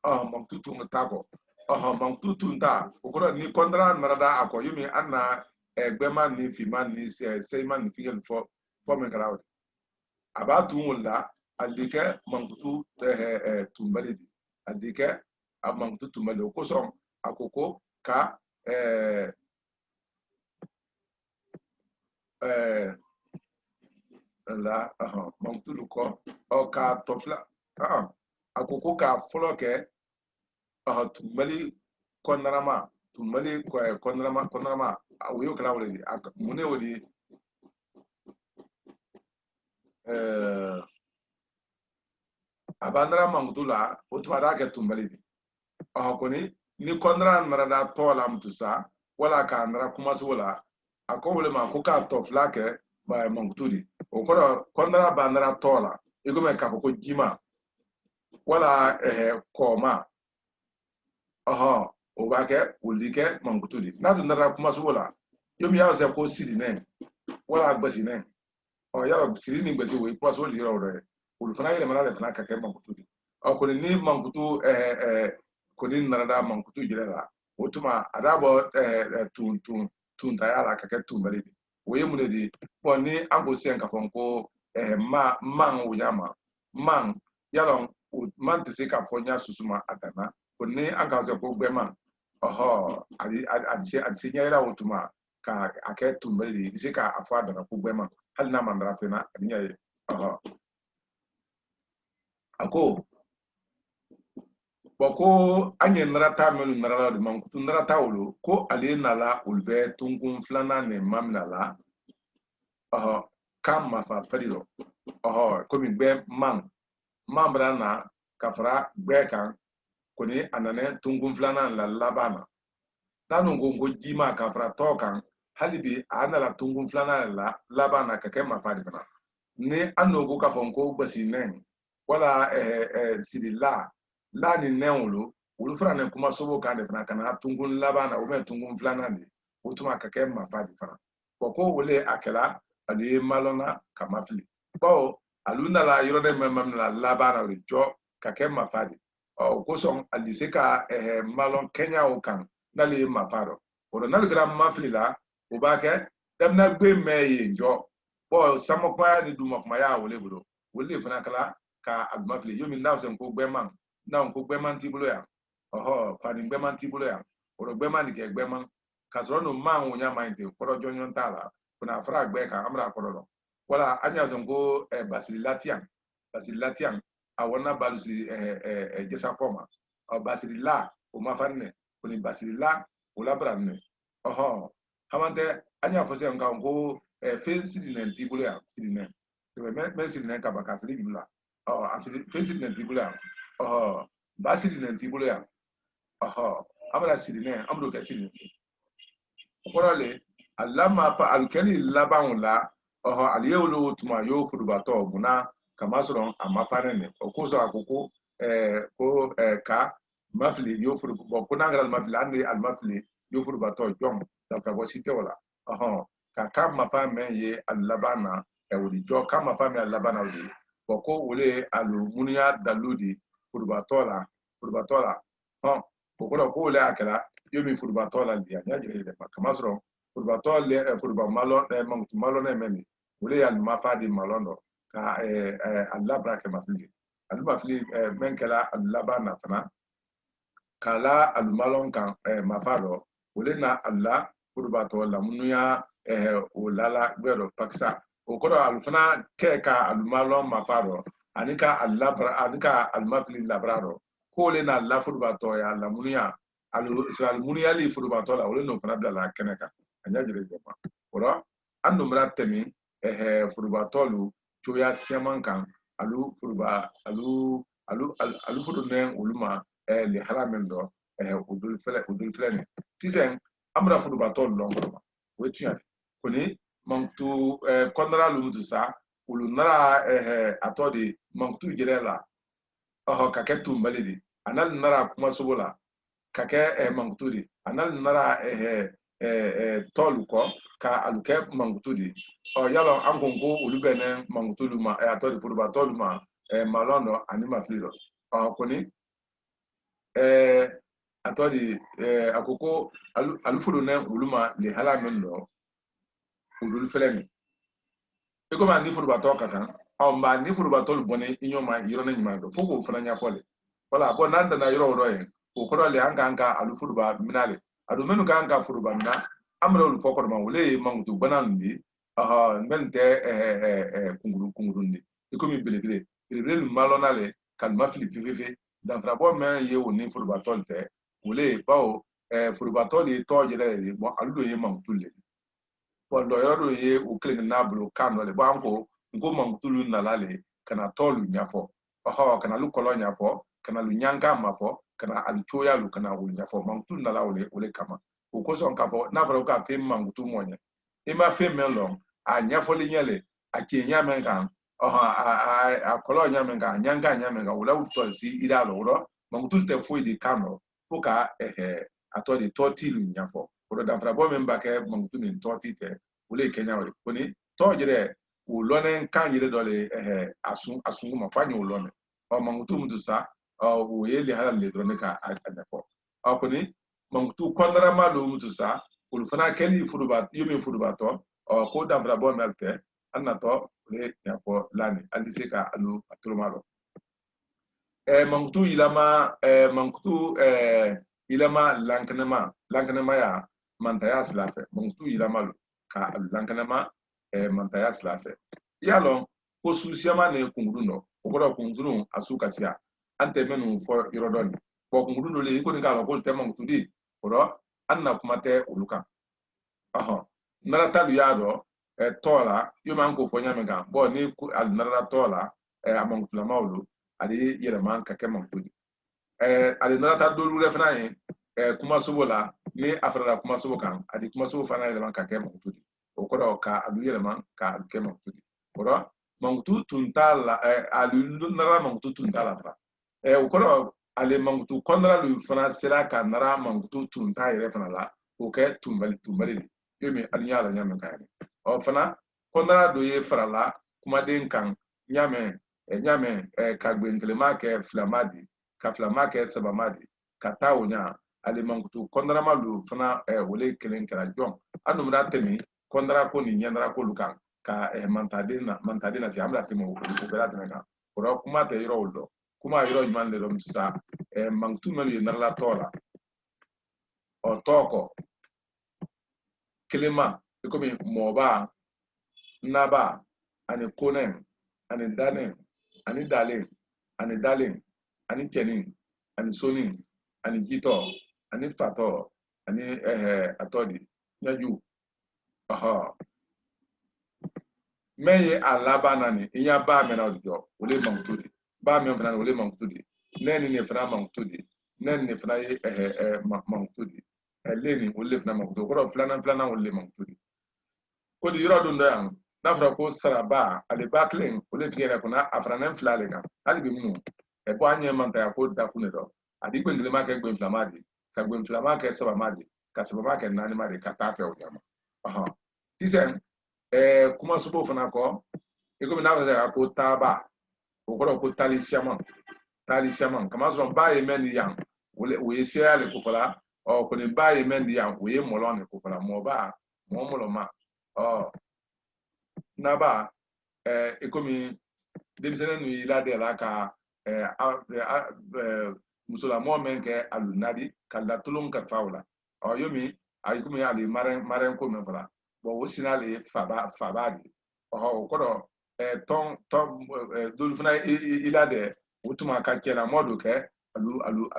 mangtu tungtako mangtu tunta okoro ni kondra narada ako yumi anna gbema ni fima ni seyman ni figen fo men karawo abatu wala alike mangtu tumbali di alike mangtu tumbali ko som akoko ka la mangtu luko o ka tofla akoko ka foloke tumbali konrama tumbali konrama awiyo kala wala di mune wali abandara mangdula otuma ke tumbali di koni ni konra narada tola mtusa wala ka nara kuma wala akowle ma ko ka tofla ke ba mangtudi okoro konra bandara tola igome ka ko jima wala koma obake ulike mangutuli nadu nara kuma wala yomi ya se ko siri ne wala gbasi ne ya siri ni gbasi we kuma so lira ore ulfana ile manale fana ka ke mangutuli ko ni mangutu ko ni nara mangutu jirela otuma adabo tun tayala ka ke tumbali we mu di ni ango sen ka fonko man uyama man yalon man tese ka fonya susuma atana ni an ka se ko gbema adi nyera wotuma ka ake tumbali di se ka afwa dana ko gbema hal na mandara fena adi nyaye ako boko anye narata melu narala di mankutu narata wolo ko ale nala ulbe tungun flana ne mamnala kam mafa fadilo komi gbe mambra na kafra gbe kan koni anane tungun flana la labana nanu ngongo jima kafra tokan halibi anala tungun flana la labana kake mafadi bana ni anogo kafonko gbasinen wala sidila la ni nenwulu ulu frane kuma sobo kande fana kana tungun labana o me tungun flana ni utuma kake mafadi fana boko wole akela ali malona kamafli bo aluna la yoro de memam la labana ri jo kake mafadi ko son aliseka malon Kenya o kan nali mafaro o nali gram mafli la o ba ke dem na gbe meye jo bo samokwa ni du mokma ya wole budo wole fana kala ka agmafli yomi na sen ko gbeman na ko gbeman tibulo ya fani gbeman tibulo ya o gbeman ni ke gbeman ka so no man wonya minde ko jonyon tala kuna fra gbe ka amra ko wala anya sen ko basilatian awona balusi jesa koma basilila o mafanne kuni basilila o labranne hamante anya fose nga ngo fensi dinen tibule ya sidinen me sidinen ka bakasili bibla asili fensi dinen tibule ya basilinen tibule ya amra sidinen amro ka sidinen korale alama pa alkali laban la aliyewlo tuma yo fudubato buna kamasron amafanene okuzo akoko ko ka mafli yo furu ko nangal mafli ande al mafli yo fudubato jom da ka bosite wala ka kam mafa men ye al-labana wodi jo kam mafa men al-labana wodi ko wole alu munya daludi fudubato la ko wole akala yomi fudubato dia nyajire de kamasron fudubato le fuduba malo malo ne meni wole al mafa di malondo ka Allah brake mafli aluma fili menkela alaba na fana kala alumalon kan mafado ole na alla furbato la munuya o lala gbero paksa o kodo alufana keka alumalon mafado anika alabra anika almafili labrado ko ole na alla furbato ya la munuya almunuya li furbato la ole no fana bla la keneka anya jere jema oro ando mra temi furbato lu choya siaman kan alu furba alu fudu nen uluma li halamen do udul fele ne tisen amra fudu batol long ma wetia koni mangtu kondra lu mutu sa ulu nara atodi mangtu jirela kaketu mbalidi anal nara kuma subola kake mangtudi anal nara tolu ko ka aluke mangtudi yalo angongo ulu bene mangtulu ma atodi fudu batol ma malono anima fliro koni atodi akoko alufuru ne uluma le hala men no ulul feleni e ko ma ni furu bato kaka ma ni furu bato lu bone inyo ma yiro na nyima do foko fana nya fole wala bo nanda na yiro ro yen o ko le anga alufuru ba minale adu menu ka anga furu ba na amra ul foko ma wole mangutu banandi mente kunguru ndi e ko mi bele lu malonale kan mafili fififi dan trabo men ye woni furu bato te wole bawo furbatol ye tojere mo aludo ye mangtulle pondo yoro ye o kle na bulu kano le banko ngo mangtulu na lale kana tolu nyafo kana lu kolo nyafo kana lu nyanga mafo kana al choya lu kana wul nyafo mangtul na lawle ole kama o ko son kafo na faro ka fe mangtu monye e ma fe melon a nyafo le nyele a ke nyamen kan a kolo nyamen kan nyanga nyamen kan wala utol si ida lo ro mangtul te fo di kano puka atodi toti lu nyafo ko da fra bo memba ke mangtu ni toti te ule kenya wale koni to jere u lonen kan yire dole asun ma fanyi u lonen o mangtu mutu sa o yeli halal le drone ka adafo koni mangtu kondra malu mutu sa ul fana keli furuba yumi furuba to ko da fra bo melte annato ule nyafo lani alise ka alu atrumalo mangtu ilama lankanema ya mantaya silafe mangtu ilama lu ka lankanema mantaya silafe yalo ko susiyama ne kunguru no okoro kunguru asuka sia ante menu fo irodoni ko kunguru le ko ni ka ko te mangtu di oro anna kumate uluka nara lu yado tola yuma ko fo nyame ga bo ni al nara tola amangtu la mawlu ali yeleman ka kemang tudi ali nata dolu refna yi kuma subo la ni afra kuma subo kan ali kuma subo fana yeleman ka kemang tudi o ko ka alu yeleman ka kemang tudi oro mangtu tuntala ali nara mangtu tuntala fra o ko ali mangtu kondra lu fana sira ka nara mangtu tunta yele fana la o ke tumbali yomi ali yala nyame ka ni o fana kondra do ye fra la kuma den kan nyame ka gbenkelema ke flamadi ka flama ke sabamadi ka tawunya ali mangtu kondra malu fana wole kelen kala jom anu mda temi kondra ko ni nyandra ko lukan ka mantadina si amla temo ko bela tena ko kuma te yiro uldo kuma yiro man le rom sa mangtu melu yenala tola o toko kelema ikomi moba naba ani konen ani danen ani dalin ani chenin ani sonin ani jito ani fato ani atodi nyaju meye alaba nani inya ba mena ojo ole mangtudi ba men fana ole mangtudi neni ne fana mangtudi neni ne fana mangtudi leni ole fana mangtudi ko flana ole mangtudi ko di yoro dun da nafra ko saraba ale bakling ole fiera kuna afranen flale kan ali bi mu e ko anye manta ya ko da kune do adi ko ngile ma ke gbe inflamadi ka gbe inflama ke saba madi ka saba ma ke nani madi ka ta fe o jama tisen kuma subo fana ko e ko na wa ko taba o ko talishaman kama so ba ye men yang ole o ye sia le ko fala o ko ni ba ye men yang o ye molon ko fala mo ba mo moloma naba ekomi demisene nu ila de la ka musola mo men ke alunadi kala tulum ka fawla o yomi ay kumi ali maren ko men fala bo wosinale fabadi o kodo ton dul fana ila de utuma ka kela modu ke alu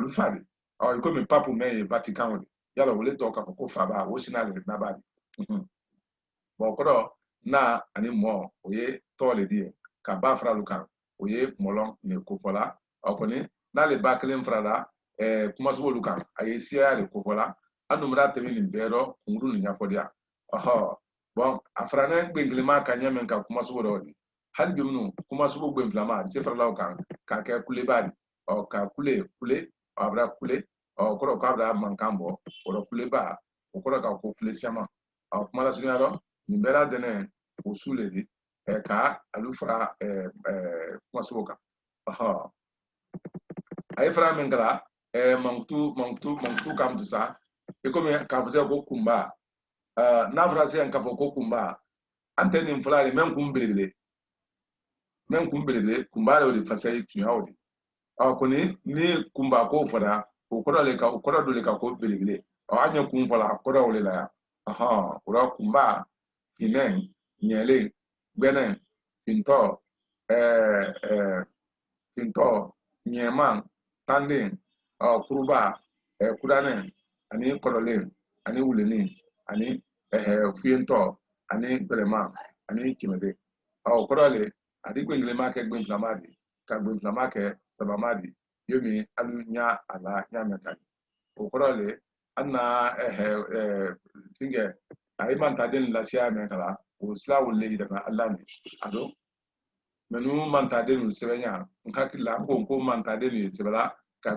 fadi o ko mi papu me Vatican woni yalo wole to ka ko faba wosinale na badi bo kodo na ani mo oye tole die ka ba fralu kan oye molon ne ko fola o koni na le ba kelen frala kuma so lukan aye sia le ko fola anumra temi ni bero nguru ni nyafodia oho bon afrana gbenglema ka nyamen ka kuma so do di hal bi munu kuma so gbenglema se frala kan ka ke kule badi o ka kule abra kule o ko ka abra mankambo o kule ba o ko ka ko kule siama o kuma la sunyaro ni bela dene usule di ka alufra kuma so ka aha ay fra men kala mangtu kam tu sa e comme ka fazer ko kumba na frase en ka fo ko kumba anteni mfulale men kumbelele kumba le di fasay tu hawdi koni ni kumba ko fora o ko le ka ko belele o anya kum fola ko do le la aha ura kumba inen nyele gbenen pinto pinto nyeman tandin kuruba kudanen ani korolen ani wuleni ani fiento ani brema ani kimede korole adi gbengle make gben flamadi ka gben flamake sabamadi yomi alu nya ala nya mekani korole anna tinge ay man taden la sia men kala o sla wulle daga Allah ne ado menu man taden sebenya nkakila ko man taden sebala ka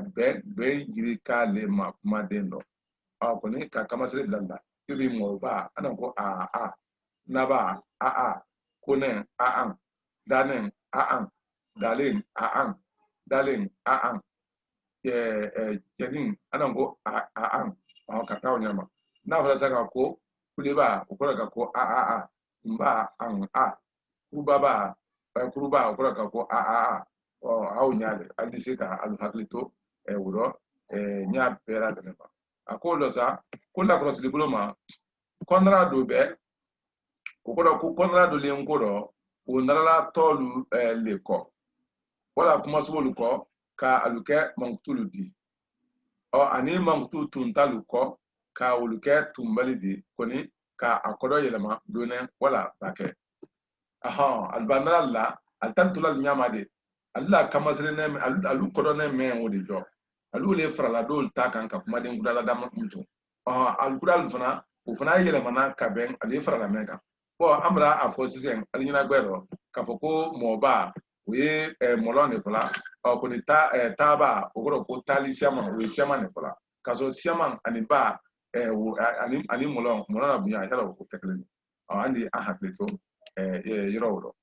be jiri ka le ma kuma den do koni ka kamasre blanda yobi mo ba anan ko a na ba a konen a danen a dalen a dalen a kenin anan ko a ka taw nyama na fara saka ko kuleba ko ka ko a mba an kuruba ko ka ko a aw nyaale aldise ka al haklito wuro nya pera de ba akolo sa kula cross diploma konrado be ko konrado le ngoro o narala tolu le ko wala kuma subolu ko ka aluke mangtulu di ani mangtu tuntalu ko ka uluke tumbali di koni ka akodo yelema done wala bake albandara la altantula nyama de alla kamasre ne alu kodo ne me wodi jo alu le frala dol ta kan ka kuma den gudala dam mutu al fana o fana yelema na ka ben ali frala me kan amra afosisen alinyina gbero ka foko moba we molon ne fala ko ni taba ogoro ko tali siama we siama ne fala kaso siama ani ba ani molon na bunya yala ko tekleni andi a haklito yoro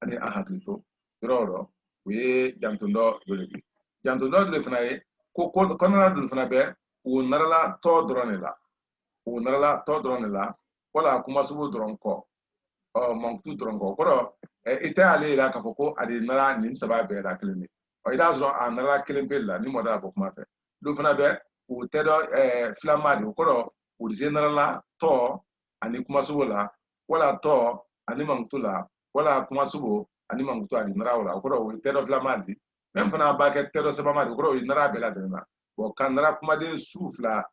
ani a haklito yoro we jantundo dolebi jantundo le fana ye ko konala dul fana be o narala to drone la wala kuma subu dron ko mangtu dron ko ite ale la ka foko ade nara nin saba be la klini ida zo anara klimbe la ni moda ko kuma fe do fana be o tedo flamadi o generala to ani kuma subu la wala to ani mangtu la wala kuma subu ani mangtu ani nara wala o tedo flamadi même fana ba ke tedo saba madi o nara be la de na kan nara kuma de soufla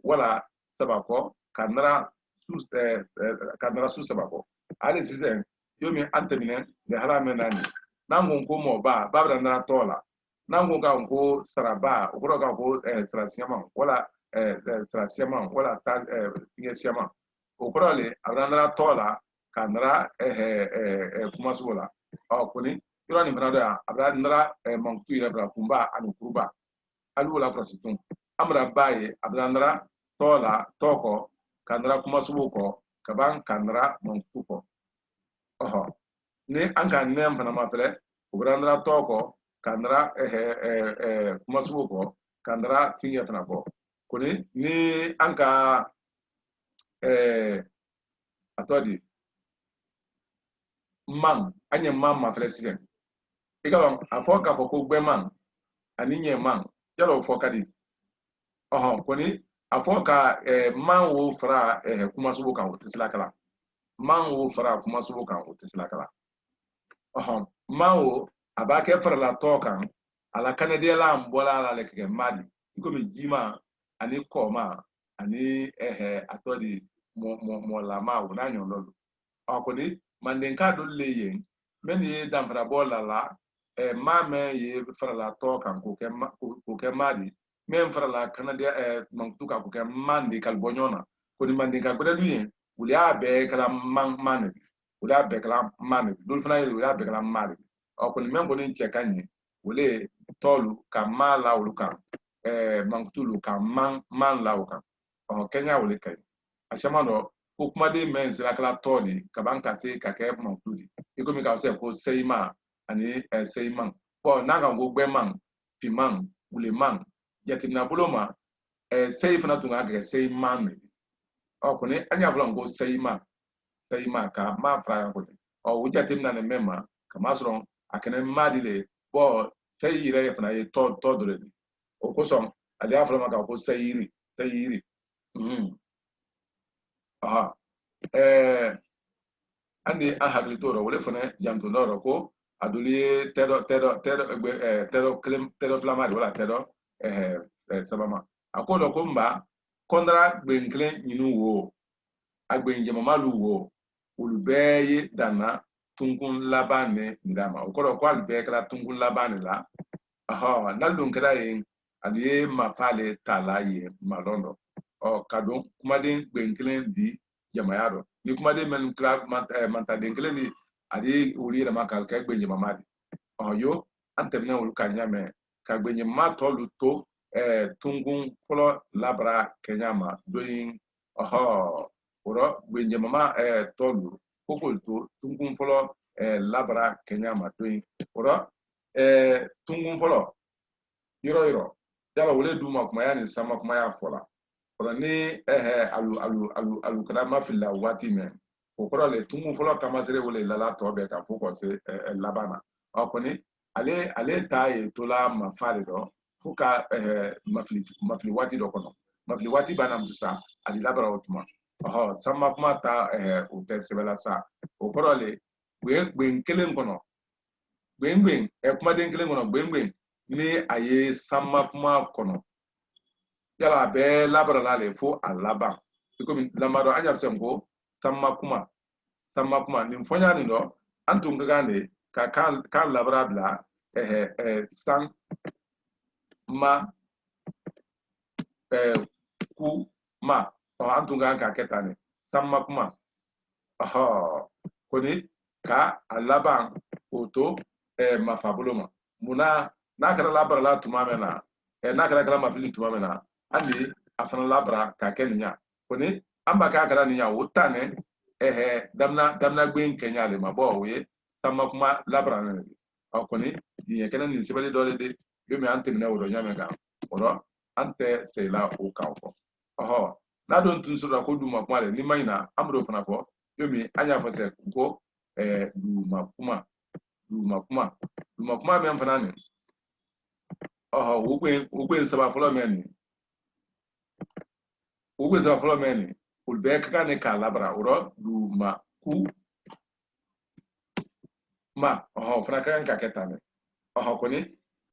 wala saba ko kan nara su sabako ali sisen yomi antemine de halame nani nango ko mo ba babra na tola nango ga ko saraba okoro ga ko strasiama wala strasiama wala ta sigesiama okoro le abra na tola kanra kuma sola kuni yoro ni brada abra na mangtu ira bra kumba anu kuruba alu wala prositun amra baye abra na tola toko kanra kuma subuko kaban kanra montuko ni anka nem fana mafele ubrandra toko kanra kuma subuko kanra finge fana ko kuni ni anka atodi man anye man ma flesien igalon afoka foko gbe man ani nye man yalo foka di koni afoka man wo fra kuma subo kan otisla kala man wo fra kuma subo kan otisla kala man wo abake fra la tokan ala kanade la mbola la leke madi ikomi jima ani koma ani atodi mo la ma wo na nyon lolu akoni mandenka do leyen men ye damfra bola la ma me ye fra la tokan ko ke madi men fra la kanade mantuka ko ke mandi kalbonyona koni mandenka ko luyen wuli abe kala man wuli abe kala man dul fana wuli abe kala madi akoni men ko ni chekanye wole tolu ka ma lawlu kan mangtulu ka man law kan kenya wole kay achamano ko kuma de men sira kala toli ka ban ka se ka ke mangtuli iko mi ka se ko seima ani seiman bo na ga go gbeman fiman wule man yatimna buloma sei fana tunga ga seiman ko ni anya fulan go seima ka ma fra ko wujatimna ne mema ka masron akene madile bo sayire ya fana ye to dole ni o ko son ali afro maka ko sayiri aha andi a hagli toro wole fana jamto loro ko aduli tero flamari wala tero sabama akodo ko mba kondra gbenkle nyinu wo agbenje mamalu wo ulubeye dana tungun labane ndama okodo ko albe kala tungun labane la nalun kada yin aliye mafale tala ye malondo kadon kumaden gbenkelen di jamayaro ni kumaden men kla manta denkelen ni ali uri la makal ka gbenje mamadi yo antemna ul kanyame ka gbenje matolu to tungun folo labra kenyama doyin oro gbenje mama tolu kokol to tungun folo labra kenyama doyin oro tungun folo yoro yala wole duma kuma yani sama kuma ya fola oro ni alu kada mafilla wati men ko koro le tungun folo kamasere wole lala tobe ka foko se labana akoni ale taye tola mafale do fuka mafili wati do kono mafili wati bana mtusa ali labara otuma sama kuma ta utesebela sa ko koro le gben kelen kono gben kuma den kelen kono gben ni aye sama kuma kono yala be labara lale fo alaba ikomi lamado anya semko sama kuma ni fonya ni do antum gande ka kan labara bla san ma ku ma antum gande ka ketane sama kuma koni ka alaba oto mafabuloma muna na kara labara la tumamena na kara mafili tumamena andi afana labara ka kenya koni amba ka kara niya wutane damna gben kenya le mabo we sama kuma labara ne koni diye kana ni sebele dole de yomi ante mina woro nyame ga oro ante sela o kanfo na don tun sura ko duma kuma le ni mayina amro fana fo yomi anya fo se ko duma kuma men fana ni wogbe saba folo meni ulbe ka ne ka labra uro du ma ku ma fana ka ketane koni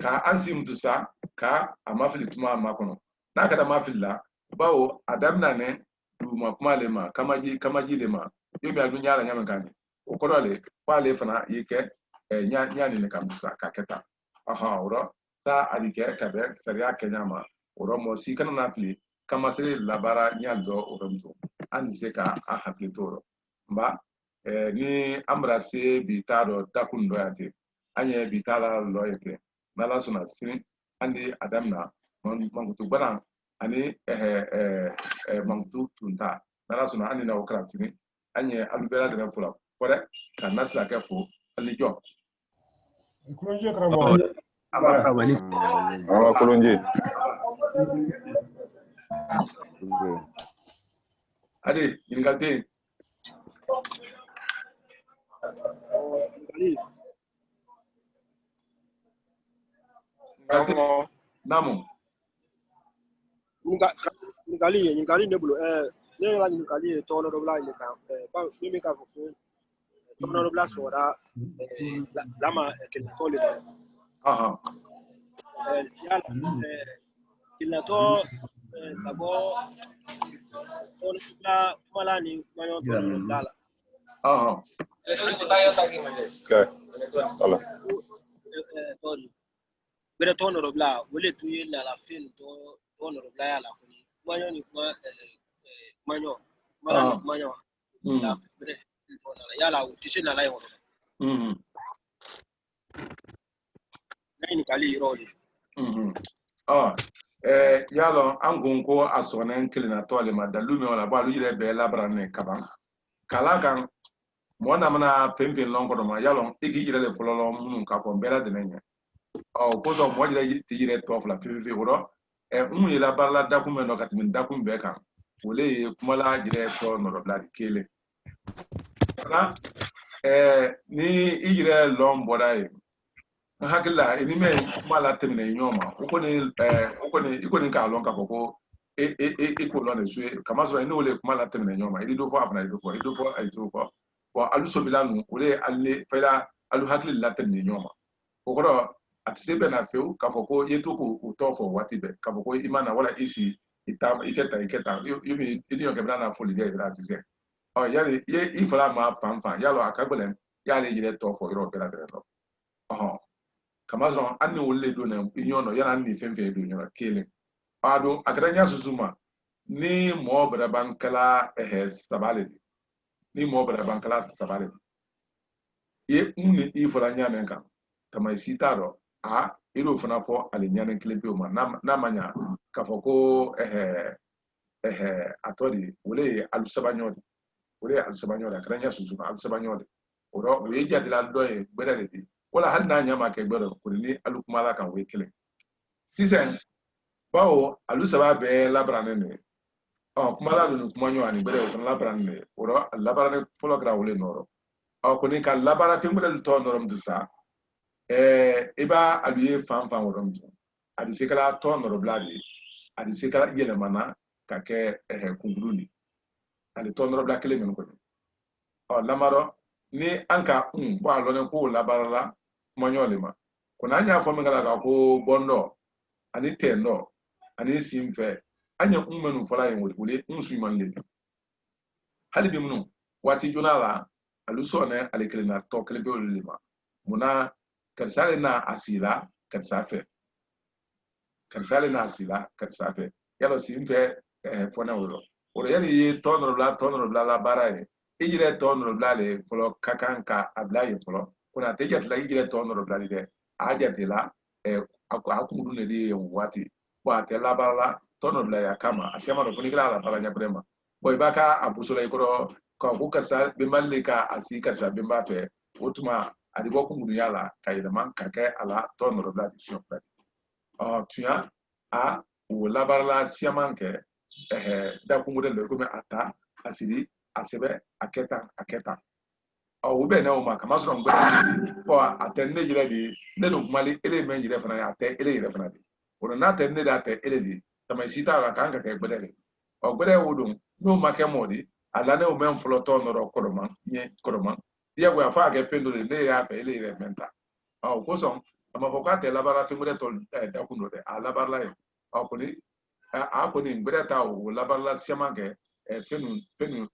ka ansim tusa ka amafili tuma makono na kada mafilla bawo adamna ne du ma kuma le ma kamaji le ma yomi adunya la nyame kane okodole kwale fana yike nya ne ka musa ka keta uro ta adike kabe sariya kenyama oro mo si kana na fili kama sere labara nyando oro mto andi se ka a hakli toro mba ni amra se bitaro takundo yate anye bitala loyete mala suna sin andi adamna mangutu bana ani mangutu tunta mala suna andi na okra sin anye alubela de fula kore kan nasla ke fo ali jo kulunje kramo kulunje ade ingalte Namu. Ningali nebulu ne la ningali tono do bla ni kan ba mi ka fu tono do bla sora lama ke tole Aha. ya il to kabo tono bla mala ni mayo tono bla Aha. Okay. Hola. tono bere tono do bla wole tuye la fin to tono do bla ya la kuni mayo ni mayo mala ni mayo la bere tono ya la utise na la yo ni kali roli yalo angun ko asonen kilina tole ma dalumi wala ba lu yire be labrane kaban kala kan mona mana pempen longo do ma yalo igi yire le fololo munun ka ko bela de nenya ko so mo yire ti yire to fla fi woro umu yila bala dakum no katimin dakum be kan wole kumala yire to no do bladi kele na ni yire lom boday hakila enime mala temne nyoma ukoni ka lon ka ko ko lon su kama so ni ole mala temne nyoma idi do fo afna idi do fo ay to ko wa alu so bilanu ole alle fayda alu hakila la temne nyoma ko ko atise na feu ka fo ko yeto ko utofo watibe ka fo ko imana wala isi iketa yumi idi yo kebra na fo liga ira sise yale ye ifala ma pampa yalo akagbelen yale yire to fo iro bela de no Kamazon anni wolle do na inyono yana ni femfe do nyora kele ado akadanya susuma ni mo bra bankala sabale ni mo bra bankala sabale ye unni ifola nyame kan tamai sitaro iro fana fo ale nyane klepe o ma na manya kafoko atori wole alusabanyodi akadanya susuma alusabanyodi oro we jadila doye gbere de wala hal na nyama ke gbere ko ni alukumala kan we kele sisen bawo alusaba be labrane ne kumala lu kumanyo ani gbere ko labrane ne oro labrane program wole noro ko ni ka labara timbele to norom dusa iba aluye fan worom du adi sekala to noro bladi adi sekala yele mana ka ke kunguluni adi to noro bla kele men ko lamaro ni anka bo alone ko labara la monyolima kuna anya fo mengala ka ko bondo ani tendo ani simfe anya ummenu fola yin wuli unsuman le hali bi munu wati junala aluso ne alikelina to kelebe olima muna karsale na asila karsafe yalo simfe fona wolo oro yali tonro bla la baraye ijire tonro bla le folo kakanka ablaye folo kuna tejat la ijire tonro bla de ajati la akumudu ne di wati wati la bala tonro bla ya kama asema ro funikala la bala nyabrema boy baka abusola ikoro ko ku kasa be mallika asika sa be mbafe otuma adigo kumudu yala kayida man kake ala tonro bla di shopra tuya o la bala siamanke da kumudu le ko me ata asiri asebe aketa ube na uma kama so ngbe ko atenne jire di ne no mali ele men jire fana ya te ele jire fana di ono na atenne da te ele di tama sita la kan ka ke gbede o gbede wudun no make modi ala ne o men floto no ro koroman dia gwa fa ke fendo le ya fe ele jire menta ko so ama fo ka te la bara fi mure to da kuno de ala barla e ko ni ko ni gbede ta o la barla siamanke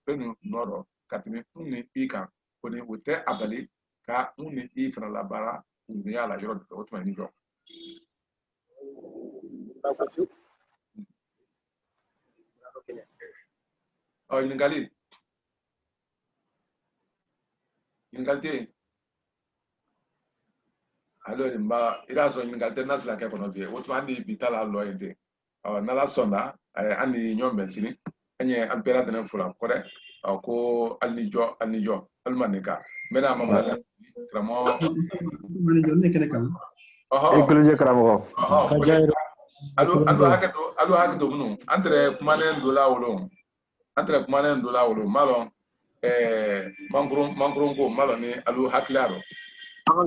fenu noro katini unni ika koni wote abali ka unni ifra la bara unni ala yoro do otuma ni jo ingali alors mba ira so ingalte nasla ke kono bi otuma ni bitala lo ende nala sonda ani nyombe sini anye ampera de fula kore ko alnijo almanika mena mamala kramo ne kene kan Incluye kramo alu hakato munu entre kumanen dola wolo malo mangron go malo ni alu haklaro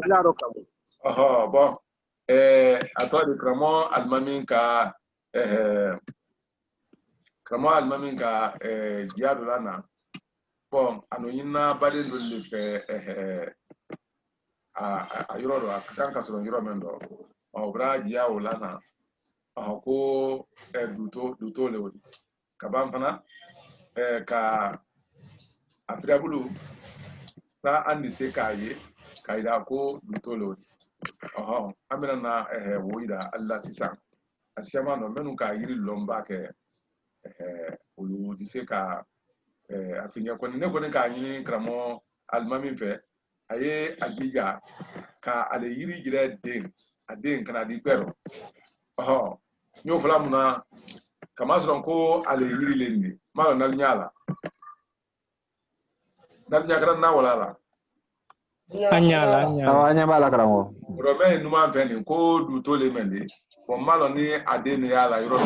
claro kamo bon ato de kramo almamin ka giado lana bon ano yinna bade do le fe a yoro do kan ka so yoro men do o bra giawo lana ko duto le wodi ka ban fana ka afira bulu ta andi se kaye kaida ko duto le wodi amina na woida Allah sisan asiyama no menu ka yiri lomba ke olu dise ka afinya ko ne ko ne ka nyini kramo almami fe aye agija ka ale yiri jire den kana di pero nyo fula muna kama sron ko ale yiri lendi malo na nyala dal nyakran na wala la anya bala kramo rome numa veni ko du to le mende bon malo ni ade ni ala yoro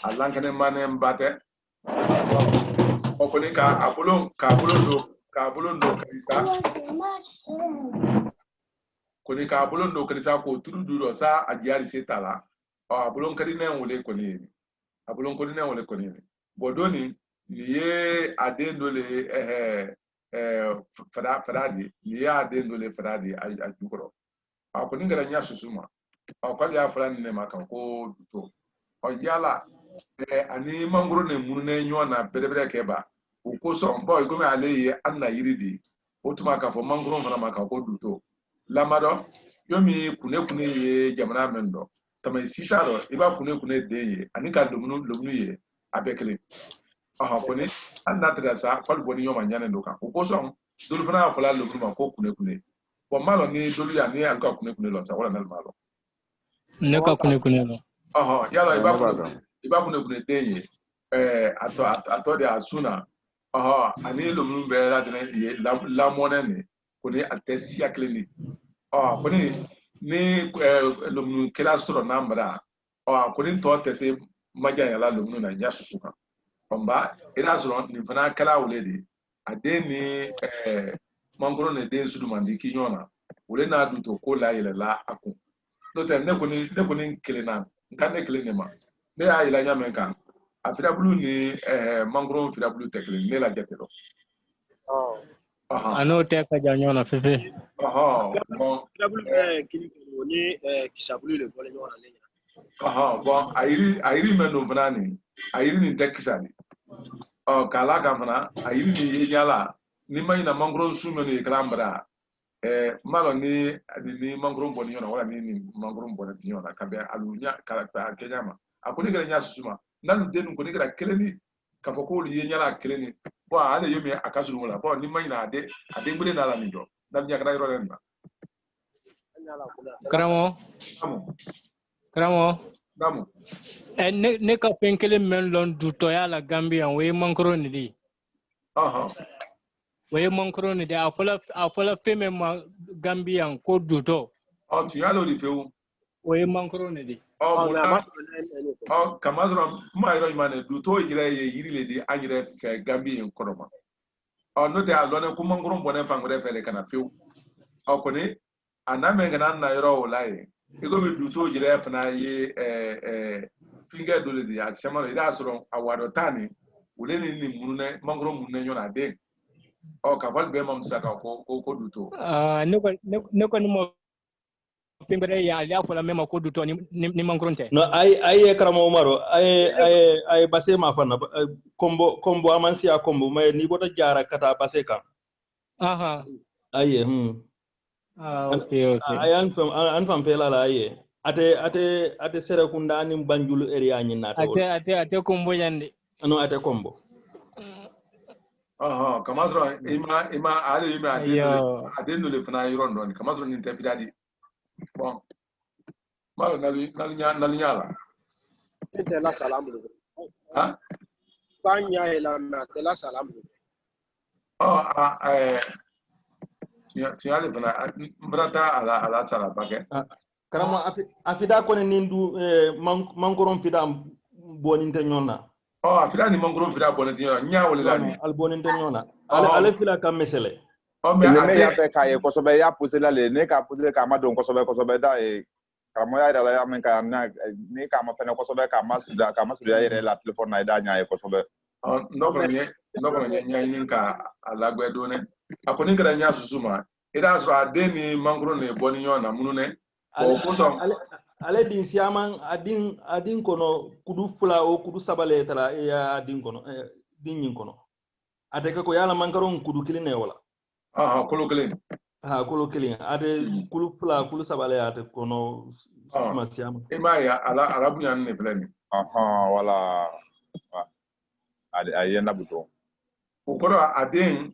alankane mane mbate okoni ka abulon do kanisa koni ka abulon do kanisa ko turu duro sa ajiari setala abulon kadine wole koni abulon kodine wole koni bodoni liye ade do le fadadi liye ade do le fadadi ajukoro akoni ngara nya susuma akwali afra ne makan ko duto yala ani mangoro ne munu ne nyona bedebere keba ukoso mbo igome aleye anna yiridi otuma ka fo mangoro fana maka ko duto lamado yomi kune ye jamana mendo tamay sisaro iba kune deye ani ka lumnu ye abekele kone anna trasa fal boni yoma nyane ndoka ukoso dulu fana fala lumnu ma ko kune bo malo ni dulu ya ni alka kune lo sa wala nal malo ne ka kune lo yala iba kune deye ato de asuna ani lumnu be la de la monene kone atesi akleni kone ni lumnu kila soro nambra kone to tese maja yala lumnu na nyasusuka omba ila soro ni fana kala uledi ade ni mangoro ne de sudu mandiki nyona ule na duto ko la yele la akun no te ne kone kelena nkane kelene ma ne ya ila nyame kan afira bulu ni mangoro fira bulu tekle ne la jetelo ano te ka janyona fefe bon fira bulu kini ni kisabulu le bole nyona lenya bon ayiri meno fanani ayiri ni tekisani kala ka fana ayiri ni yala ni mayina mangoro sume ni krambra malo ni mangoro boni yona wala ni mangoro boni yona kabe alunya kala kenyama akuni gara nya susuma nan denu ko ni gara keleni ka foko li yala keleni bo ale yomi akasuru wala bo ni mayina ade ngure na la ni do dan nya gara yoro na Kramo damu ne ka penkele men lon duto ya la Gambia we mankoro ni di we mankoro ni di afola feme ma Gambian ko duto tu yalo di feu we mankoro ni di kamazro ma yoro imane duto yire ye yirile di anyire ke Gambia en koroma no te alone ku mankoro bonen fangure fele kana feu koni aname ngana na yoro ulai ego mi duto yire fana ye finger dole di achama ida soro awado tani uleni ni munune mangoro munne nyona de ka fal be mam saka ko duto ne ko ni mo fimbere ya ali afola mema ko duto ni mangronte no ay karamo umaro ay base ma fana kombo amansia kombo may ni bota jara kata base kan aye okay ay an fam fela la aye ate sere kunda ni banjulu area nyina ate kombo yande no ate kombo kamazro ima ale yime adendo le fana yirondo ni kamazro ni tefidadi bon malo nalinyala te la salamu banya ila na te la salamu tiale fana mbrata ala sala bake karamo afida ko ni ndu mankoron fida boninte nyonna afida ni mangoro fida boninte nyonna nyawole lani al boninte nyonna ale fila kam mesele me ya pe ka ye kosobe ya pusela le ne ka pusela ka ma don kosobe da e kamo ya ira ya men ka na ni ka ma pene kosobe ka ma suda ya ira la telephone na da nya ye kosobe no ko nye nya yin ka alagwedo ne akoni kra nya susuma ida so ade ni mangro ne boni yo na munu ne o ko so ale din siaman adin kono kudu fula o kudu sabale tala ya adin kono din yin kono adeka ko yala mankaron kudu kiline wala kolo kilin kolo kilin ade kulu fula kulu sabale ate kono suma siaman ya ala bunyan ne plani wala ade ayena buto ukoro adin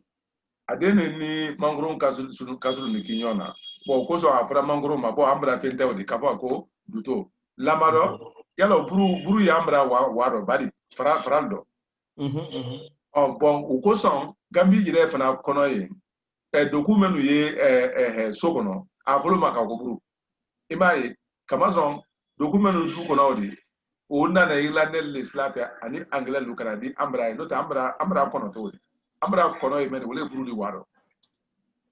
ni mangro kasulu ni kinyona bo ko so afra mangro ma bo ambra fente odi kafa ko duto lamaro yalo buru ya ambra waro badi faraldo bon ukoson gambi jire fana kono ye dokumenu ye sokono afolo maka ko buru imaye kamazon dokumenu du kono odi onna na irlandel le flafia ani anglais lu kanadi ambra no ta ambra kono to ambra kono ye men wole buru di waro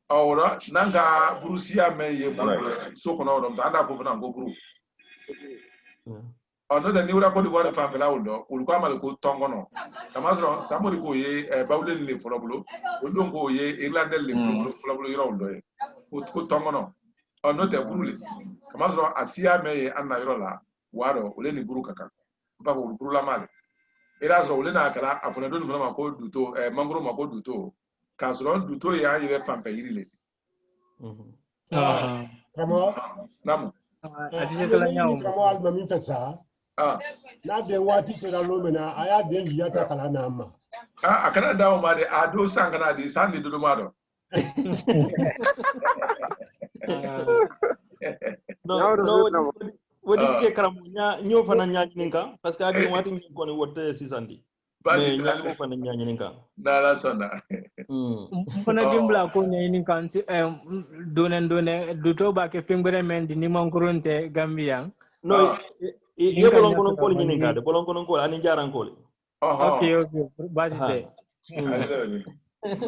awra nanga buru siya me ye buru sokono do anda fo fana go buru no da niwra ko di waro fa fela ulo ulko amal ko tongono kamazon samori ko ye bawle le folobulo ulon ko ye irlandel le folobulo yoro ulo ye ko tongono no da buru le kamazon asiya me ye anna yoro la waro ule ni buru kaka mpa ko buru la male ira zo ule na kala afuna do ma ko duto mangro ma ko duto kasro duto ya yire fampe yirile Kamo namu adije kala nyawo kamo alma min tsa na de wati sera lomena aya de yata kala na amma akana dawo ma de ado sangana di sandi do ma do no wodi ke karamunya nyo fana nyaani ninka parce que adi wati ngi ko ni wotte sisandi mais nyaani fana nyaani ninka na la sona fana dimbla ko nyaani kan ci donen duto ba ke fengere men di ni mankuronte gambia no ye bolon kono ko ni ninka de bolon kono ko ani jaran ko okay basite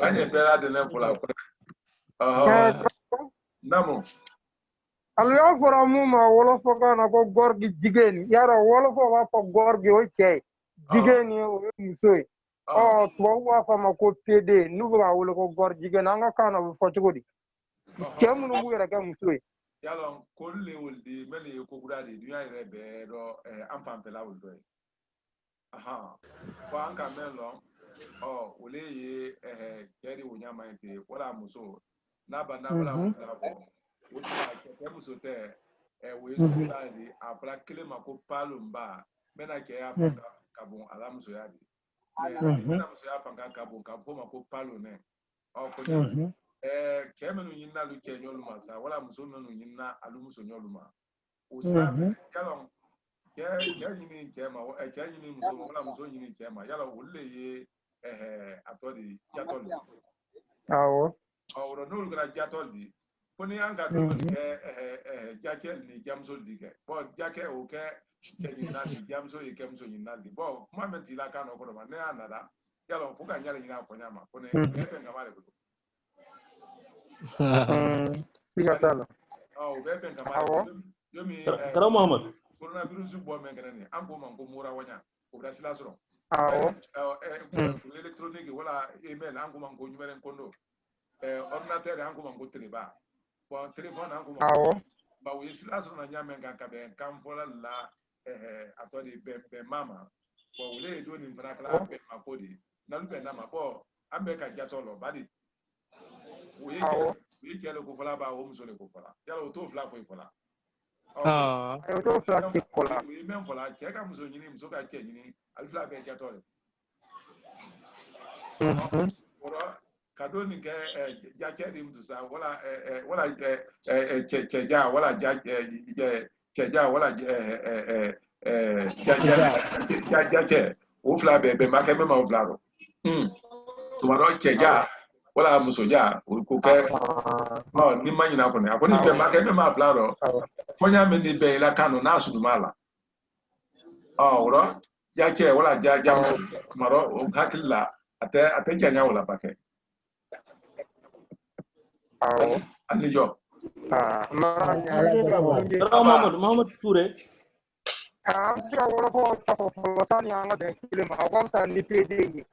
banye pera de ne pola ko namo Allah faramu ma wala foga na ko gorgi jigeni yaro wala fo wa ko gorgi o cey jigeni o musoy to wa fa ma ko pede nu ba wala ko gor jigeni anga kana fo tugodi kemu nu mu yara ka musoy yalo ko le woldi mele ko gudade duya ire be do amfam fela woldo fo anka melo wole ye keri wonya maite wala muso na bana wala muso wotuma ke muso te we so dali afra klema ko palumba mena ke ya fanga kabon ala muso ya di mena muso ya fanga kabon ka fo ma ko palo ne ko ni ke menu yinna lu ke nyolu ma sa wala muso menu yinna alu muso nyolu ma o sa kalon ke yini ke ma ke yini muso wala muso yini ke ma yala wolle ye atodi jatoli awo awro no gra jatoli koni anga do ke jakel ni jamso dige bo jake o ke yinna ni jamso e kemso yinna di bo moment ila kano ko ma ne anada yalo fuka nyale yina ko nyama koni be ngamale ko sigatala be ngamale yomi kara Muhammad coronavirus bo men gane ango man ko mura wanya ko brasila soro awo electronique wala email ango man ko numero kondo ordinateur ango man ko teleba bon téléphone ango man awo ba wi sila soro na nyame ngaka be kam fola la atodi be mama bo wole do ni mfana kala be makodi na lu be na ma bo ambe ka jatolo badi wi kele ko fola ba o muso le ko fola yalo to fla fo fola to fla ti kola wi men fola ke ka muso nyini muso ka ke nyini alfla be jatolo kado ni ke jache di mtu sa wala cheja wala cheja wala jache ufla be make me ma ufla ro tumaro cheja wala musoja ko ke ni manyina ko ne akoni be make me ma ufla ro konya me ni be la kanu na asudumala wala jache wala jaja tumaro hakilla ate kenya wala pake Ani jo. Muhammad Touré. Wala po ako sani ang de kilima ako sa ni PD.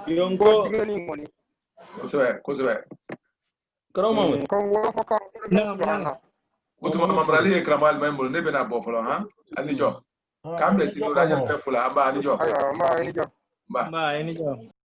Yonko. Kusebe. Karo Muhammad. Ko wala po ka. Utuma mamrali e kramal membo ne bena bo folo ha. Ani jo. Kambe sinu raja pe fula amba ani jo. Ma ani jo. Ba. Ini jo.